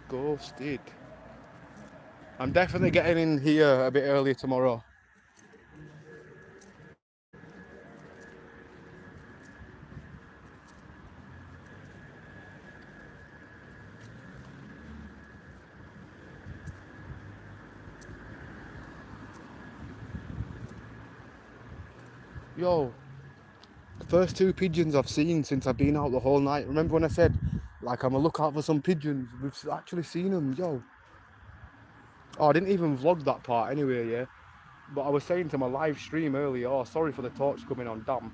Ghosted. I'm definitely getting in here a bit early tomorrow. Yo, the first two pigeons I've seen since I've been out the whole night. Remember when I said, like, I'm a lookout for some pigeons? We've actually seen them, yo. Oh, I didn't even vlog that part anyway, yeah. But I was saying to my live stream earlier, oh, sorry for the torch coming on, damn.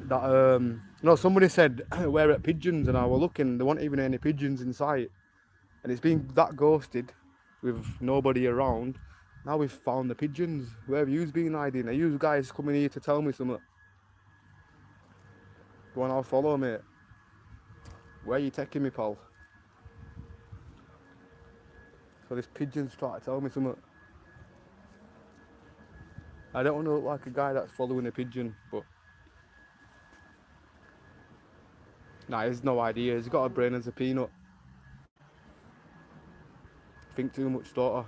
That, somebody said, where at pigeons? And I were looking, there weren't even any pigeons in sight. And it's been that ghosted with nobody around. Now we've found the pigeons. Where have you been hiding? Are you guys coming here to tell me something? Go on, I'll follow, mate. Where are you taking me, pal? So this pigeon's trying to tell me something. I don't want to look like a guy that's following a pigeon, but... Nah, he's no idea. He's got a brain as a peanut. Think too much, daughter.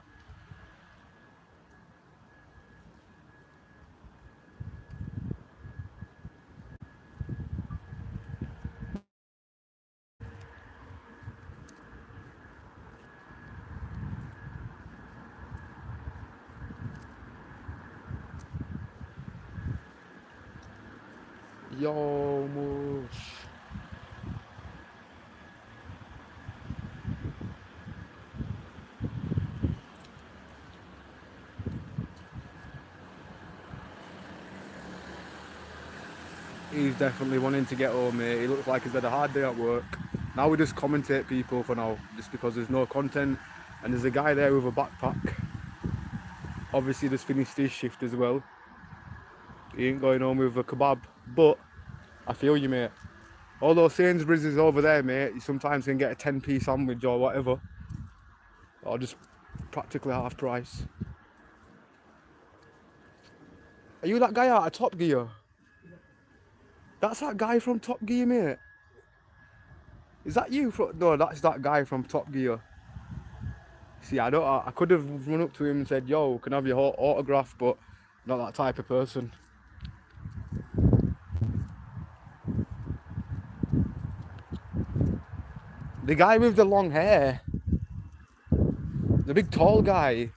Yo, mush. He's definitely wanting to get home, mate. He looks like he's had a hard day at work. Now we just commentate people for now, just because there's no content. And there's a guy there with a backpack. Obviously just finished his shift as well. He ain't going home with a kebab. But I feel you, mate. Although Sainsbury's is over there, mate, you sometimes can get a 10p sandwich or whatever. Or just practically half price. Are you that guy out of Top Gear? That's that guy from Top Gear, mate. Is that you? No, that's that guy from Top Gear. See, I could have run up to him and said, yo, can I have your autograph, but not that type of person. The guy with the long hair. The big tall guy.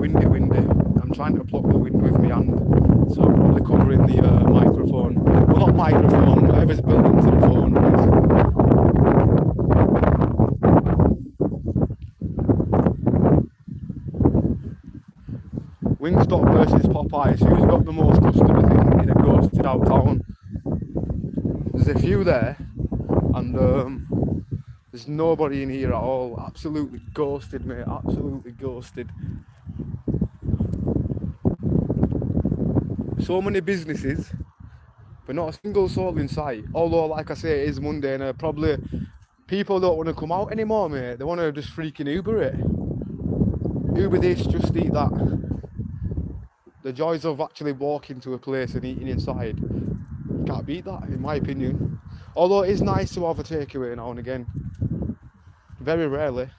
Windy. I'm trying to pluck the wind with my hand, so I'm probably covering the microphone. Well, not microphone, whatever's built into the phone. Wingstop versus Popeyes. Who's got the most customers in a ghosted out town? There's a few there, and there's nobody in here at all. Absolutely ghosted, mate. Absolutely ghosted. So many businesses, but not a single soul in sight. Although, like I say, it is Monday, and probably people don't want to come out anymore, mate. They want to just freaking Uber it. Uber this, just eat that. The joys of actually walking to a place and eating inside, you can't beat that, in my opinion. Although it is nice to have a takeaway now and again. Very rarely.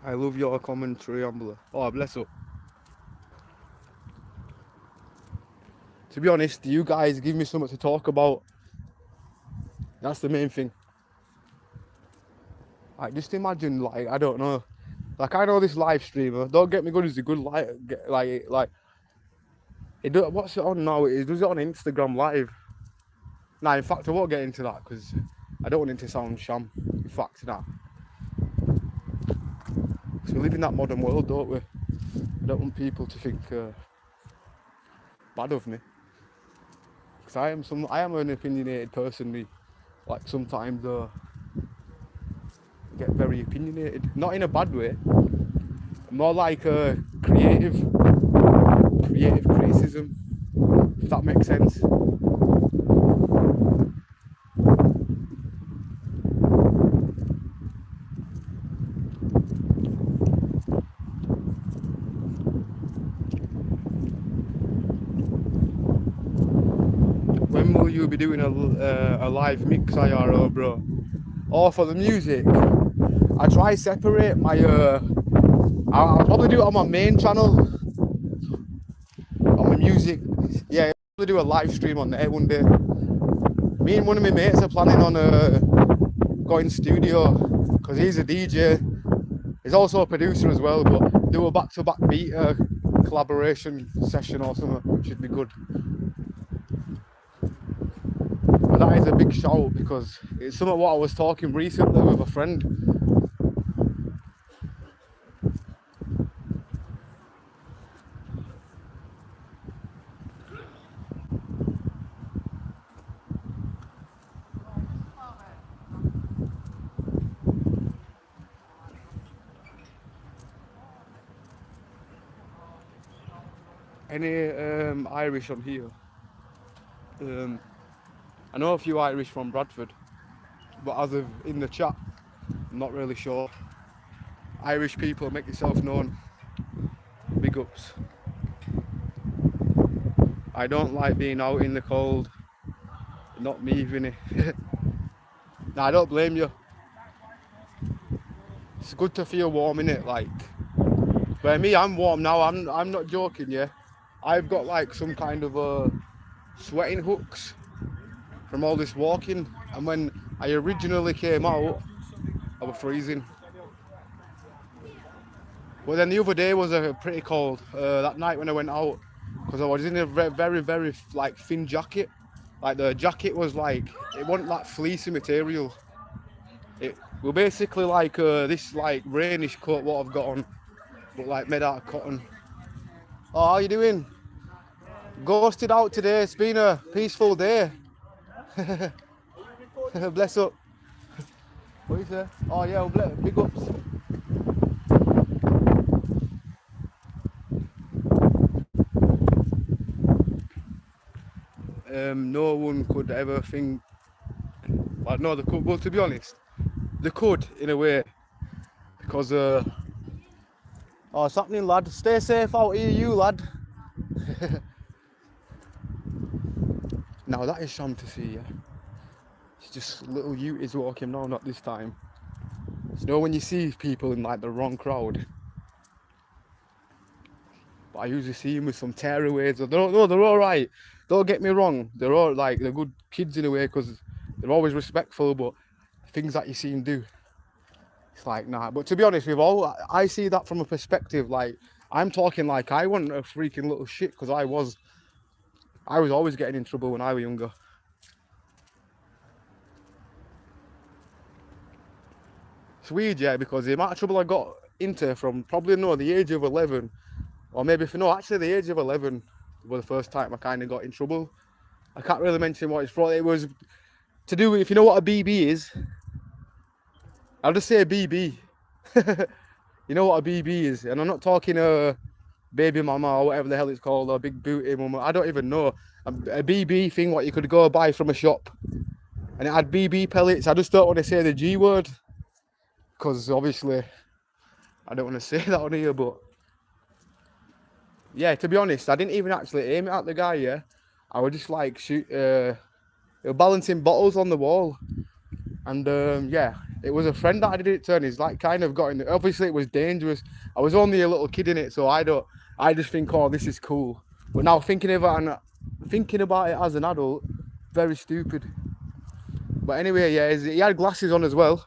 I love your commentary, Ambler. Oh, bless up. To be honest, you guys give me something to talk about. That's the main thing. Like, just imagine, like, I don't know. Like, I know this live streamer. Don't get me good, he's a good like What's it on now? It does it on Instagram Live. Nah, in fact, I won't get into that because I don't want it to sound sham. In fact, nah. Because we live in that modern world, don't we? I don't want people to think bad of me. Because I am an opinionated person, me. Like sometimes get very opinionated. Not in a bad way. More like creative criticism. If that makes sense. When will you be doing a live mix IRO, bro? Or for the music? I try separate my I'll probably do it on my main channel. On my music. Yeah, I'll probably do a live stream on there one day. Me and one of my mates are planning on going studio because he's a DJ. He's also a producer as well, but do a back-to-back beat collaboration session or something, which would be good. But that is a big shout because it's some of what I was talking recently with a friend. Any Irish on here? I know a few Irish from Bradford, but as of in the chat, I'm not really sure. Irish people, make yourself known. Big ups. I don't like being out in the cold. Not me, Vinny. Nah, I don't blame you. It's good to feel warm in it, like. But me, I'm warm now. I'm not joking, yeah. I've got like some kind of sweating hooks from all this walking, and when I originally came out, I was freezing. But then the other day was pretty cold. That night when I went out, because I was in a very, very like thin jacket. Like the jacket was like, it wasn't like fleecy material. It was basically like this like rainish coat what I've got on, but like made out of cotton. Oh, how you doing? Ghosted out today. It's been a peaceful day. Bless up. What you say? Oh yeah, well, big ups. No one could ever think. Well, no, they could. Well, to be honest, they could in a way, because oh, it's happening, lad. Stay safe out here, you lad. Now that is sham to see, yeah. It's just little Uties walking. No, not this time. You know when you see people in like the wrong crowd. But I usually see them with some tearaways. They're all right. Don't get me wrong. They're all like they're good kids in a way because they're always respectful. But things that you see them do, it's like nah. But to be honest, I see that from a perspective like I'm talking like I wasn't a freaking little shit because I was always getting in trouble when I was younger. It's weird, yeah, because the amount of trouble I got into from probably the age of 11. Or maybe actually the age of 11 was the first time I kind of got in trouble. I can't really mention what it's for. It was to do with, if you know what a BB is, I'll just say a BB. You know what a BB is, and I'm not talking a baby mama or whatever the hell it's called, or big booty mama. I don't even know. A BB thing what you could go buy from a shop, and it had BB pellets. I just don't want to say the G word, because obviously I don't want to say that on here, but yeah, to be honest, I didn't even actually aim it at the guy, yeah. I was just like balancing bottles on the wall. And yeah, it was a friend that I did it to, and he's like kind of got in. Obviously it was dangerous. I was only a little kid in it, so I just think, oh, this is cool. But now thinking about it as an adult, very stupid. But anyway, yeah, he had glasses on as well.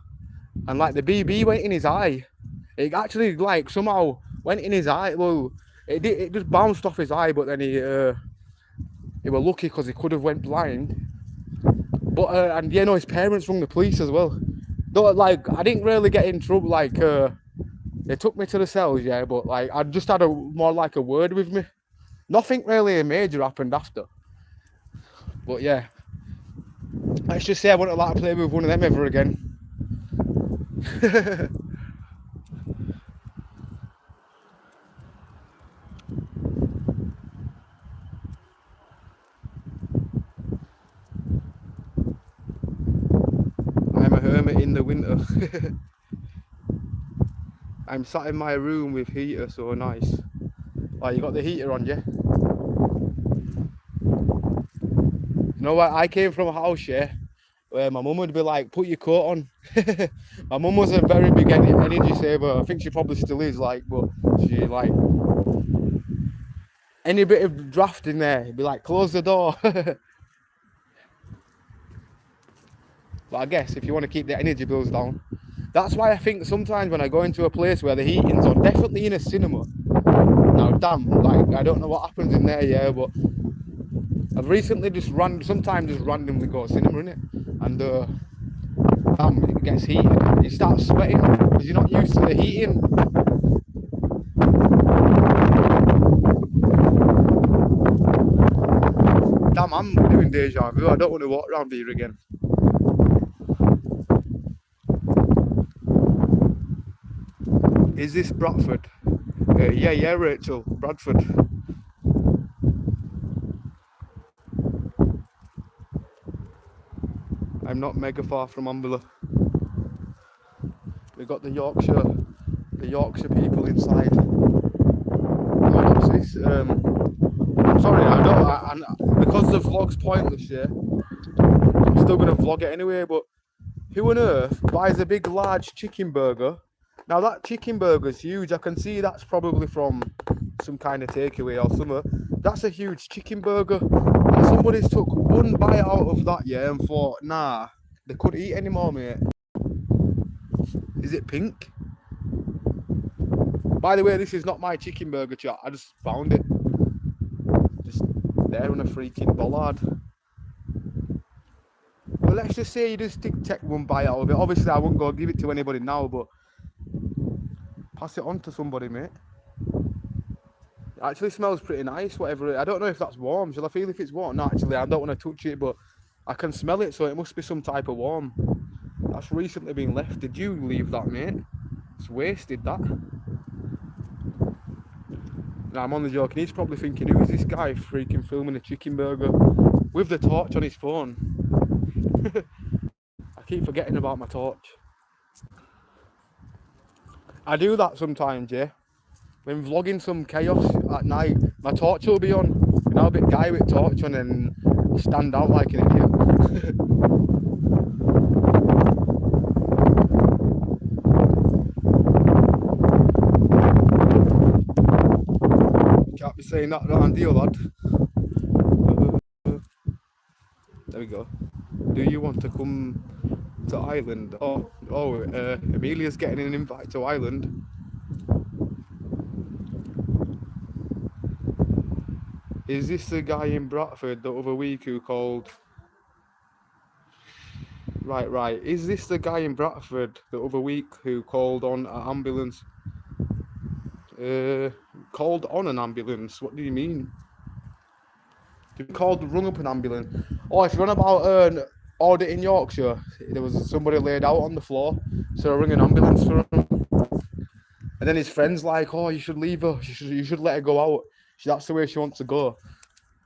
And like the BB went in his eye. It actually like somehow went in his eye. Well, It just bounced off his eye, but then he were lucky because he could have went blind. But and yeah, no, his parents rung the police as well. Though, like, I didn't really get in trouble. Like, they took me to the cells, yeah, but like I just had a more like a word with me. Nothing really major happened after. But yeah, let's just say I wouldn't like to play with one of them ever again. I'm a hermit in the winter. I'm sat in my room with heater, so nice. Oh, you got the heater on, yeah? You know what? I came from a house, yeah, where my mum would be like, put your coat on. My mum was a very big energy saver. I think she probably still is, like, but she, like, any bit of draft in there, he'd be like, close the door. But I guess if you want to keep the energy bills down, that's why I think sometimes when I go into a place where the heating's on, definitely in a cinema. Now, damn, like, I don't know what happens in there, yeah, but I've recently sometimes just randomly go to cinema, innit? And, damn, it gets heated. You start sweating because you're not used to the heating. Damn, I'm doing deja vu. I don't want to walk around here again. Is this Bradford? Yeah, Rachel, Bradford. I'm not mega far from Ambler. We got the Yorkshire people inside. Oh, what's this? Sorry, because the vlog's pointless, yeah. I'm still gonna vlog it anyway. But who on earth buys a big, large chicken burger? Now that chicken burger's huge. I can see that's probably from some kind of takeaway or something. That's a huge chicken burger. And somebody's took one bite out of that, yeah, and thought, nah, they couldn't eat anymore, mate. Is it pink? By the way, this is not my chicken burger, chat. I just found it. Just there on a freaking bollard. Well, let's just say you just take one bite out of it. Obviously, I wouldn't go give it to anybody now, but pass it on to somebody, mate. It actually smells pretty nice, whatever. I don't know if that's warm. Shall I feel if it's warm? No, actually, I don't want to touch it, but I can smell it, so it must be some type of warm. That's recently been left. Did you leave that, mate? It's wasted, that. No, I'm only joking. He's probably thinking, who is this guy freaking filming a chicken burger with the torch on his phone? I keep forgetting about my torch. I do that sometimes, yeah. When vlogging some chaos at night, my torch will be on. You know, a bit guy with torch on and stand out like an idiot. Can't be saying that around here, lad. There we go. Do you want to come to Ireland? Amelia's getting an invite to Ireland. Is this the guy in Bradford the other week who called? Right. Is this the guy in Bradford the other week who called on an ambulance? Called on an ambulance? What do you mean? Rung up an ambulance. Oh, if you're on about an audit in Yorkshire, there was somebody laid out on the floor, so I rang an ambulance for him. And then his friend's like, oh, you should leave her, you should let her go out. That's the way she wants to go.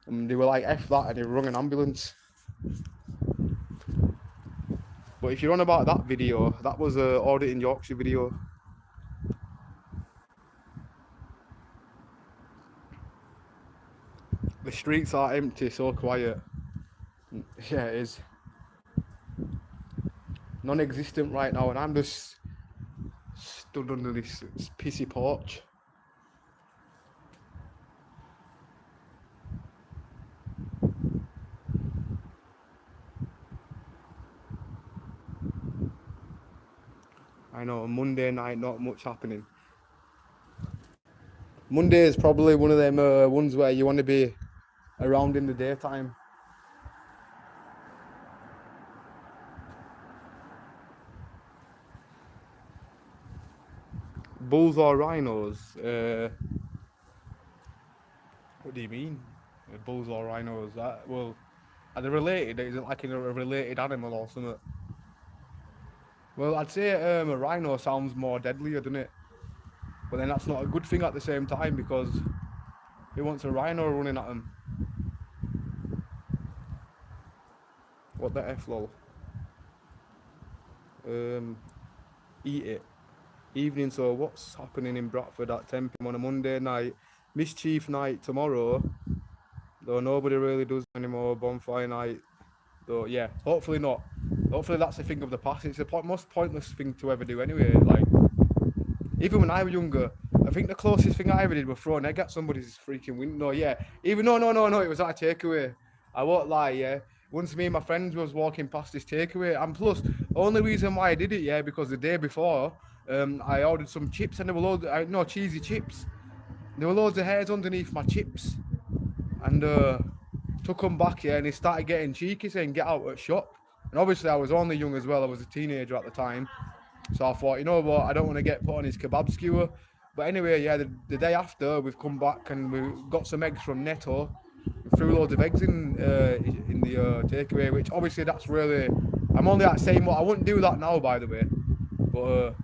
And they were like, F that, and he rung an ambulance. But if you're on about that video, that was an audit in Yorkshire video. The streets are empty, so quiet. Yeah, it is. Non-existent right now, and I'm just stood under this pissy porch. I know, Monday night, not much happening. Monday is probably one of them ones where you want to be around in the daytime. Bulls or rhinos? What do you mean? Bulls or rhinos? Well, are they related? Is it like a related animal or something? Well, I'd say a rhino sounds more deadlier, doesn't it? But then that's not a good thing at the same time because who wants a rhino running at them? What the F, lol? Eat it. Evening, so what's happening in Bradford at 10 p.m. on a Monday night? Mischief night tomorrow, though nobody really does anymore. Bonfire night, though, yeah, hopefully not. Hopefully that's a thing of the past. It's the most pointless thing to ever do anyway. Like, even when I was younger, I think the closest thing I ever did was throw an egg at somebody's freaking window. Yeah, even no, it was at a takeaway. I won't lie, yeah. Once me and my friends was walking past this takeaway, and plus, only reason why I did it, yeah, because the day before, I ordered some chips and there were loads, cheesy chips. There were loads of hairs underneath my chips, and took them back, yeah, and he started getting cheeky, saying get out at shop. And obviously I was only young as well. I was a teenager at the time. So I thought, you know what, I don't want to get put on his kebab skewer. But anyway, yeah, the day after, we've come back and we got some eggs from Netto. We threw loads of eggs in the takeaway, which obviously that's really... I'm only at saying what I wouldn't do that now, by the way. But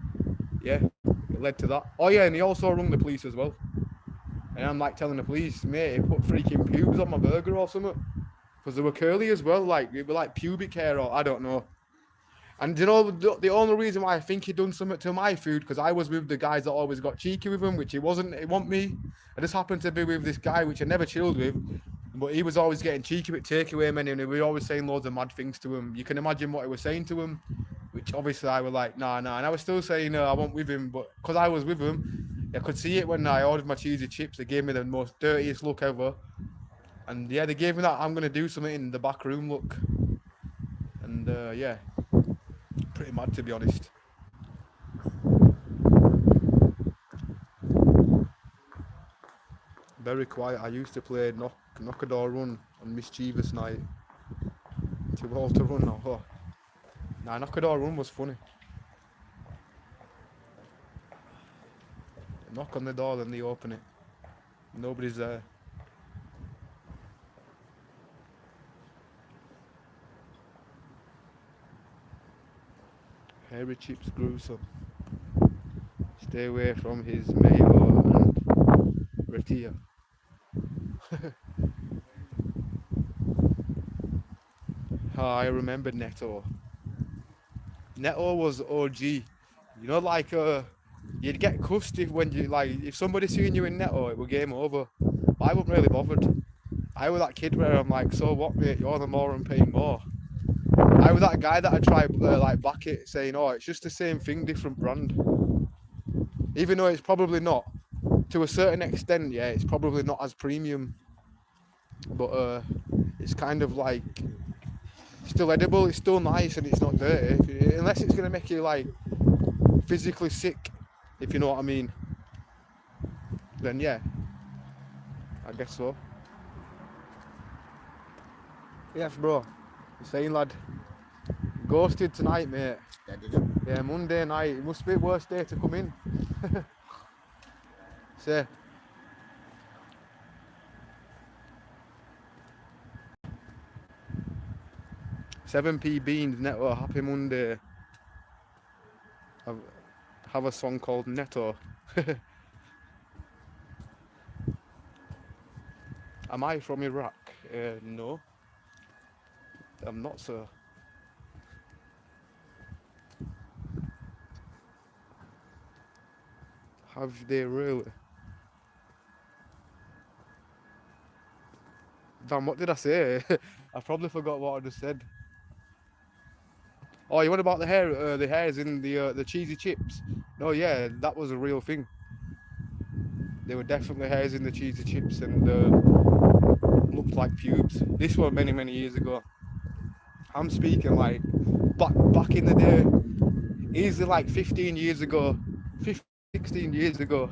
yeah, it led to that. Oh yeah, and he also rung the police as well. And I'm like telling the police, mate, he put freaking pubes on my burger or something. Because they were curly as well, like, they were like pubic hair or I don't know. And you know, the only reason why I think he done something to my food, because I was with the guys that always got cheeky with him, which it wasn't me. I just happened to be with this guy, which I never chilled with, but he was always getting cheeky with takeaway men, and we were always saying loads of mad things to him. You can imagine what he was saying to him, which obviously I was like, nah, and I was still saying, no, I wasn't with him, but because I was with him, I could see it when I ordered my cheesy chips. They gave me the most dirtiest look ever. And yeah, they gave me that I'm going to do something in the back room look. And yeah, pretty mad to be honest. Very quiet. I used to play knock a door run on mischievous night. Too old to run now. Oh. Nah, knock a door run was funny. Knock on the door, then they open it. Nobody's there. Hairy chips gruesome. Stay away from his mayo and retia. Oh, I remember Netto. Netto was OG. You know, like you'd get cussed if somebody seen you in Netto, it was game over. But I wasn't really bothered. I was that kid where I'm like, so what, mate? You're the more and paying more. I was that guy that I tried back it, saying, oh, it's just the same thing, different brand. Even though it's probably not. To a certain extent, yeah, it's probably not as premium. But it's kind of like still edible, it's still nice, and it's not dirty. Unless it's going to make you like physically sick, if you know what I mean. Then yeah, I guess so. Yes, bro. You're saying, lad? Ghosted tonight, mate. Yeah, did you? Yeah, Monday night. It must be the worst day to come in. Say. $7p beans, Netto, happy Monday. Have a song called Netto. Am I from Iraq? No. I'm not, sir. Have they really? Damn, what did I say? I probably forgot what I just said. Oh, you want about the hairs in the cheesy chips? No, yeah, that was a real thing. There were definitely hairs in the cheesy chips and looked like pubes. This was many, many years ago. I'm speaking like back in the day, easily like 15 years ago, 15, 16 years ago.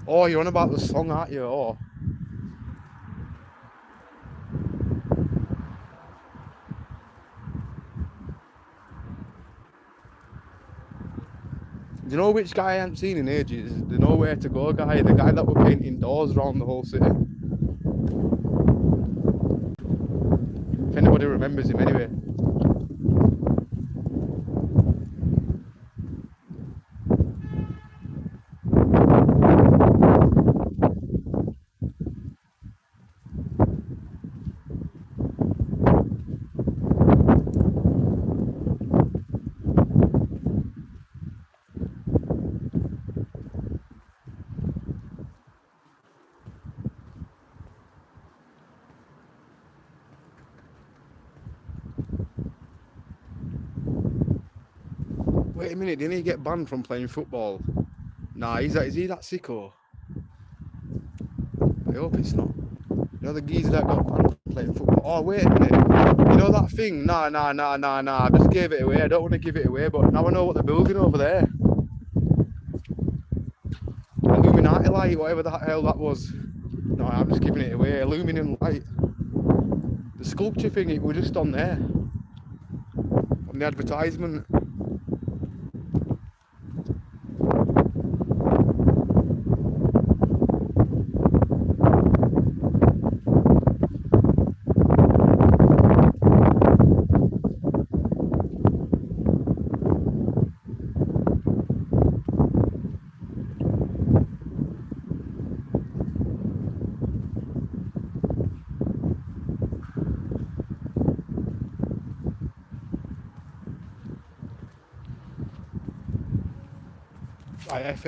Oh, you're on about the song, aren't you? Oh. Do you know which guy I haven't seen in ages? The Nowhere to Go guy, the guy that were painting doors around the whole city. If anybody remembers him anyway. Wait a minute, didn't he get banned from playing football? Nah, is he that sicko? I hope it's not. You know the geezer that got banned from playing football? Oh, wait a minute. You know that thing? Nah. I just gave it away. I don't want to give it away, but now I know what they're building over there. Illuminati light, whatever the hell that was. No, I'm just giving it away. Aluminum light. The sculpture thing, it was just on there. On the advertisement.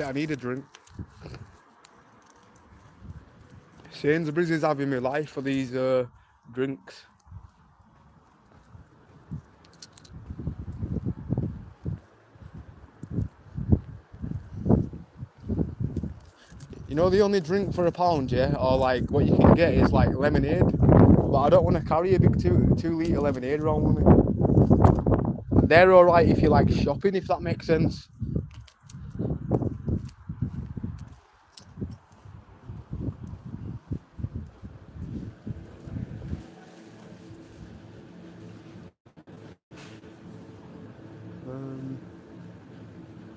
I need a drink. Sainsbury's is having me life for these drinks. You know the only drink for £1, yeah, or like what you can get is like lemonade. But I don't want to carry a big 2 litre lemonade around with me. They're alright if you like shopping, if that makes sense.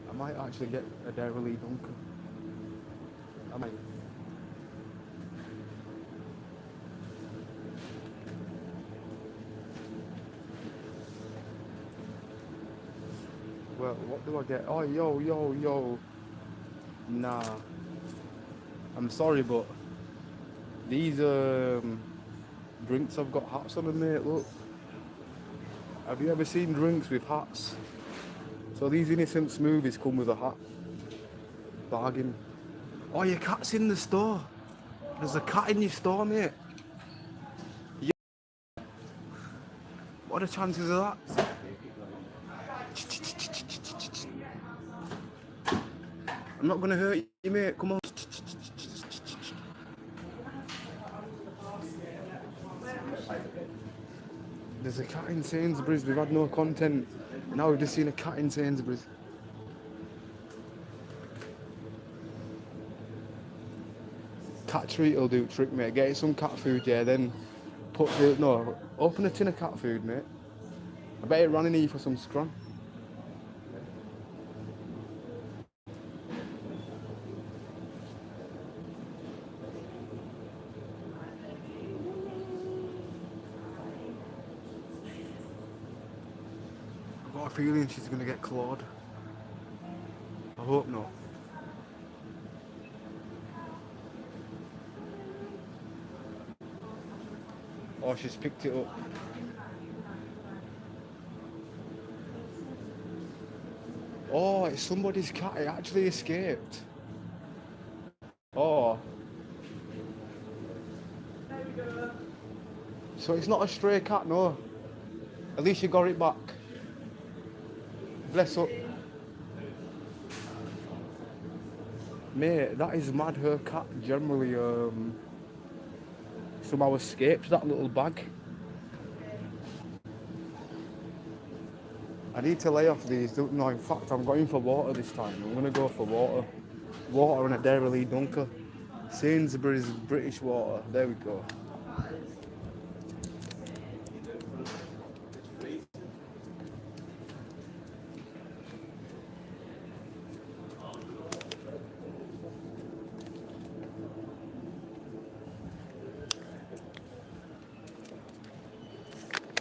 I might actually get a Dairy Dunkin'. I might. Well, what do I get? Oh, yo. Nah. I'm sorry, but these drinks have got hats on them, mate. Look. Have you ever seen drinks with hats? So these innocent smoothies come with a hat. Bargain. Oh, your cat's in the store. There's a cat in your store, mate. Yeah. What are the chances of that? I'm not gonna hurt you, mate. Come on. There's a cat in Sainsbury's. We've had no content. Now we've just seen a cat in Sainsbury's. Cat treat will do trick, mate. Get some cat food, yeah, then open a tin of cat food, mate. I bet it ran in here for some scrum. I've got a feeling she's gonna get clawed. I hope not. Oh, she's picked it up. Oh, it's somebody's cat. It actually escaped. Oh. So it's not a stray cat, no. At least you got it back. Bless up. Mate, that is mad. Her cat generally somehow escaped that little bag. I need to lay off these. No, in fact, I'm going for water this time. I'm going to go for water. water and a Dairy Lee Dunker. Sainsbury's British water. There we go.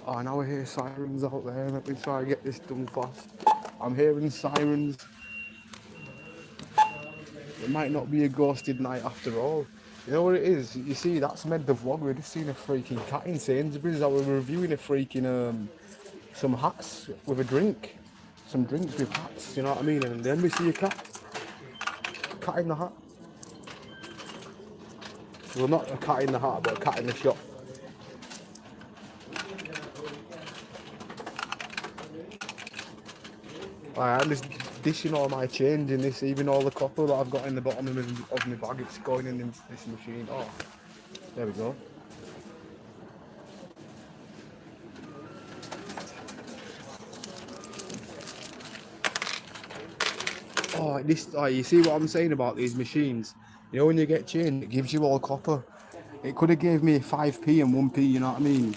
Oh, now I hear sirens out there. Let me try and get this done fast. I'm hearing sirens. It might not be a ghosted night after all. You know what it is? You see, that's made the vlog. We're just seeing a freaking cat in Sainsbury's. I was reviewing a freaking some hats with a drink. Some drinks with hats, you know what I mean? And then we see a cat. Cat in the hat. Well, not a cat in the hat, but a cat in the shop. I'm just dishing all my change in this, even all the copper that I've got in the bottom of my bag, it's going in this machine. Oh, there we go. Oh, you see what I'm saying about these machines? You know, when you get change, it gives you all copper. It could have gave me 5p and 1p, you know what I mean?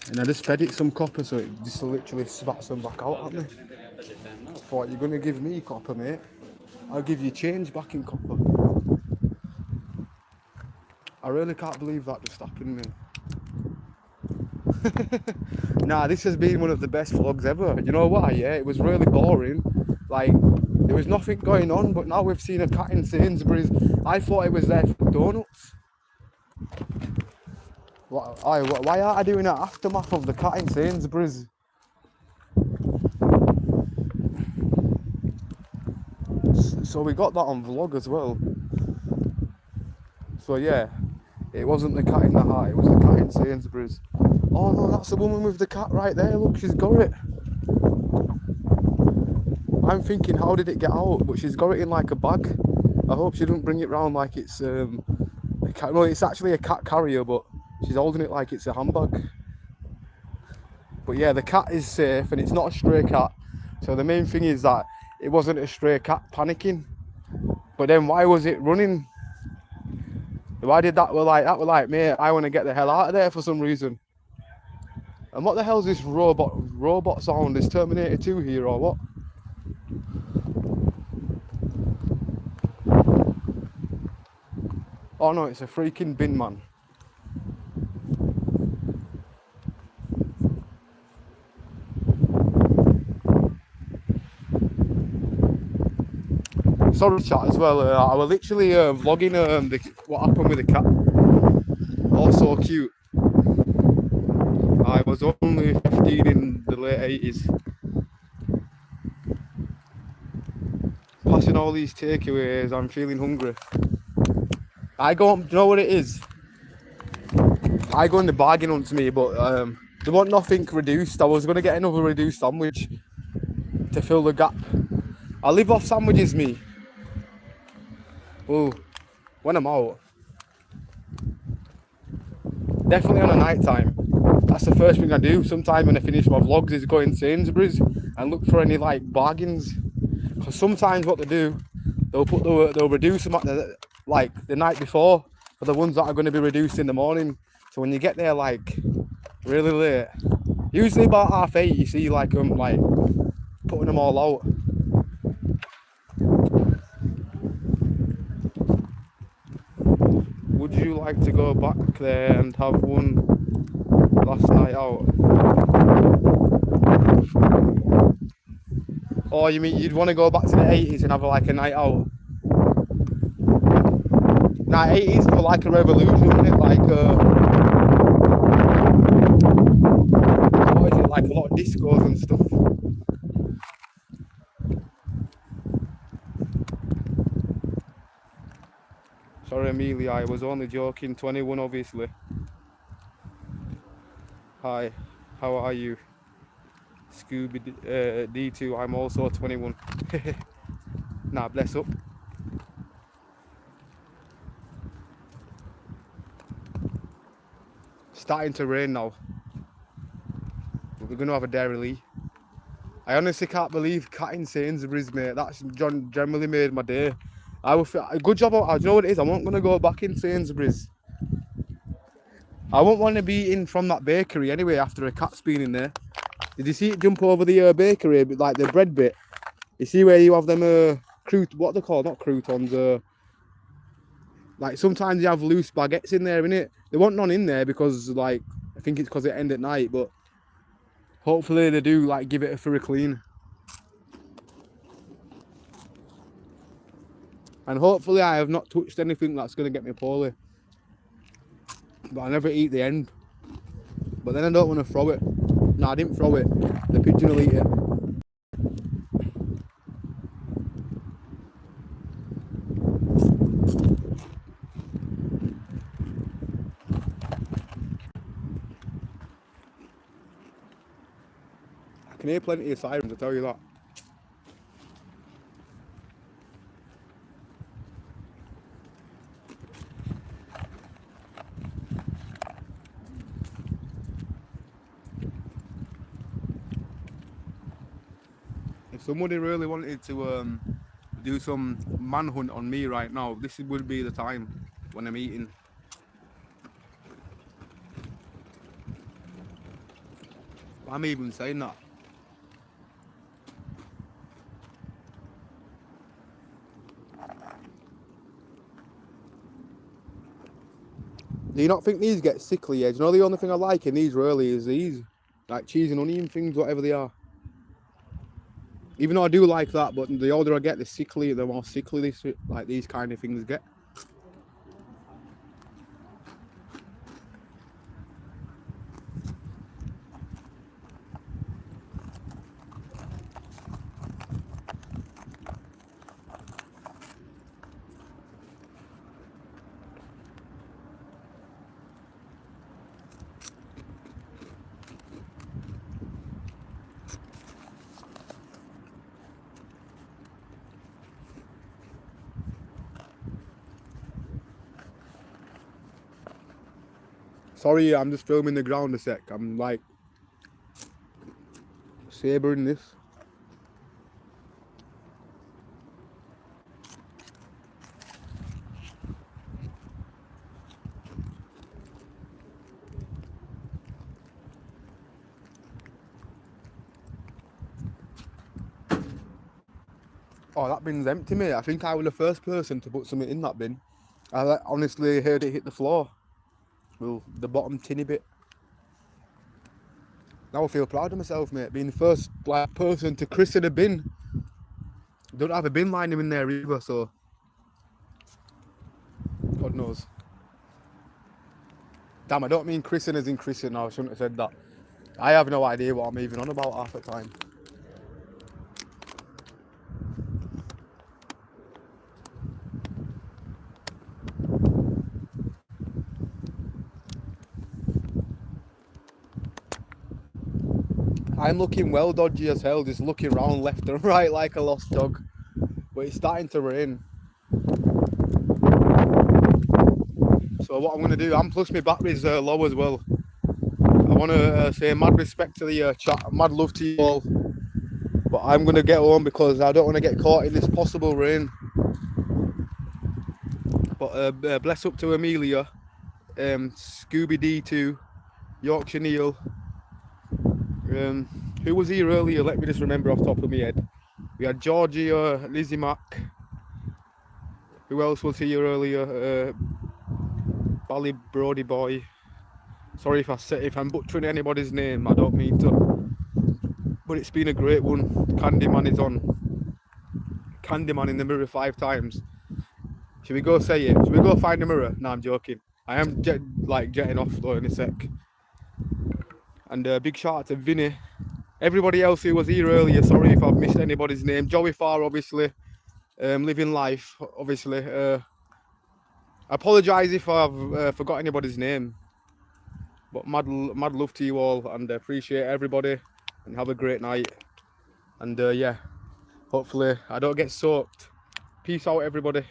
And I just fed it some copper, so it just literally spat some back out at me. I thought, you're going to give me copper, mate? I'll give you change back in copper. I really can't believe that just happened, mate. Nah, this has been one of the best vlogs ever. You know why? Yeah, it was really boring. Like, there was nothing going on, but now we've seen a cat in Sainsbury's. I thought it was there for donuts. Why aren't I doing an aftermath of the cat in Sainsbury's? So we got that on vlog as well. So yeah, it wasn't the cat in the hat, it was the cat in Sainsbury's. Oh no, that's the woman with the cat right there, look, she's got it. I'm thinking, how did it get out? But she's got it in like a bag. I hope she doesn't bring it round like it's a cat. Well, it's actually a cat carrier, but she's holding it like it's a handbag. But yeah, the cat is safe and it's not a stray cat. So the main thing is that it wasn't a stray cat panicking. But then why was it running? Why did that? Well, like, mate, I want to get the hell out of there for some reason. And what the hell is this robot sound? Is Terminator 2 here or what? Oh no, it's a freaking bin man. Sorry chat as well, I was literally vlogging what happened with the cat. Oh, so cute. I was only 15 in the late 80s. Passing all these takeaways, I'm feeling hungry. I go, do you know what it is? I go in the bargain hunt to me, but there wasn't nothing reduced. I was going to get another reduced sandwich to fill the gap. I live off sandwiches, me. Well, when I'm out. Definitely on a night time. That's the first thing I do. Sometime when I finish my vlogs is go in Sainsbury's and look for any like bargains. Because sometimes what they do, they'll reduce them at the night before for the ones that are going to be reduced in the morning. So when you get there like really late, usually about 8:30, you see like putting them all out. Would you like to go back there and have one last night out? Or you mean you'd want to go back to the 80s and have like a night out? Nah, 80s were like a revolution, wasn't it? Like what is it, like a lot of discos and stuff. Sorry Amelia, I was only joking, 21 obviously. Hi, how are you? Scooby D2, I'm also 21. Nah, bless up. Starting to rain now. We're going to have a Dairy Lee. I honestly can't believe cat in Sainsbury's, mate. That's generally made my day. I will feel a good job. Do you know what it is? I won't gonna go back in Sainsbury's. I won't want to be eating from that bakery anyway after a cat's been in there. Did you see it jump over the bakery, like the bread bit? You see where you have them what are they called? Not croutons. Like sometimes you have loose baguettes in there, innit? There weren't none in there because like I think it's because it ended at night, but hopefully they do like give it a thorough clean. And hopefully I have not touched anything that's gonna get me poorly. But I never eat the end. But then I don't want to throw it. No, I didn't throw it. The pigeon will eat it. I can hear plenty of sirens, I tell you that. If somebody really wanted to do some manhunt on me right now, this would be the time when I'm eating. I'm even saying that. Do you not think these get sickly? Yeah? Do you know the only thing I like in these really is these, like cheese and onion things, whatever they are. Even though I do like that, but the older I get, the more sickly these kind of things get. Sorry, I'm just filming the ground a sec. I'm like sabering this. Oh, that bin's empty, mate. I think I was the first person to put something in that bin. I honestly heard it hit the floor. Well, the bottom tinny bit. Now I feel proud of myself, mate, being the first person to christen a bin. Don't have a bin liner in there either, so God knows. Damn, I don't mean christen as in christen. I shouldn't have said that. I have no idea what I'm even on about half the time. I'm looking well dodgy as hell, just looking round left and right like a lost dog. But it's starting to rain. So what I'm going to do, plus my battery's low as well. I want to say mad respect to the chat, mad love to you all. But I'm going to get home because I don't want to get caught in this possible rain. But bless up to Amelia, Scooby D2, Yorkshire Neil. Who was here earlier? Let me just remember off the top of my head. We had Georgie, Lizzie Mack. Who else was here earlier? Bally Brody Boy. Sorry if I'm butchering anybody's name. I don't mean to. But it's been a great one. Candyman is on. Candyman in the mirror 5 times. Should we go say it? Should we go find a mirror? No, I'm joking. I am jetting off though in a sec. And big shout out to Vinny. Everybody else who was here earlier, sorry if I've missed anybody's name. Joey Farr, obviously. Living life, obviously. I apologise if I've forgot anybody's name. But mad love to you all and appreciate everybody and have a great night. And yeah, hopefully I don't get soaked. Peace out, everybody.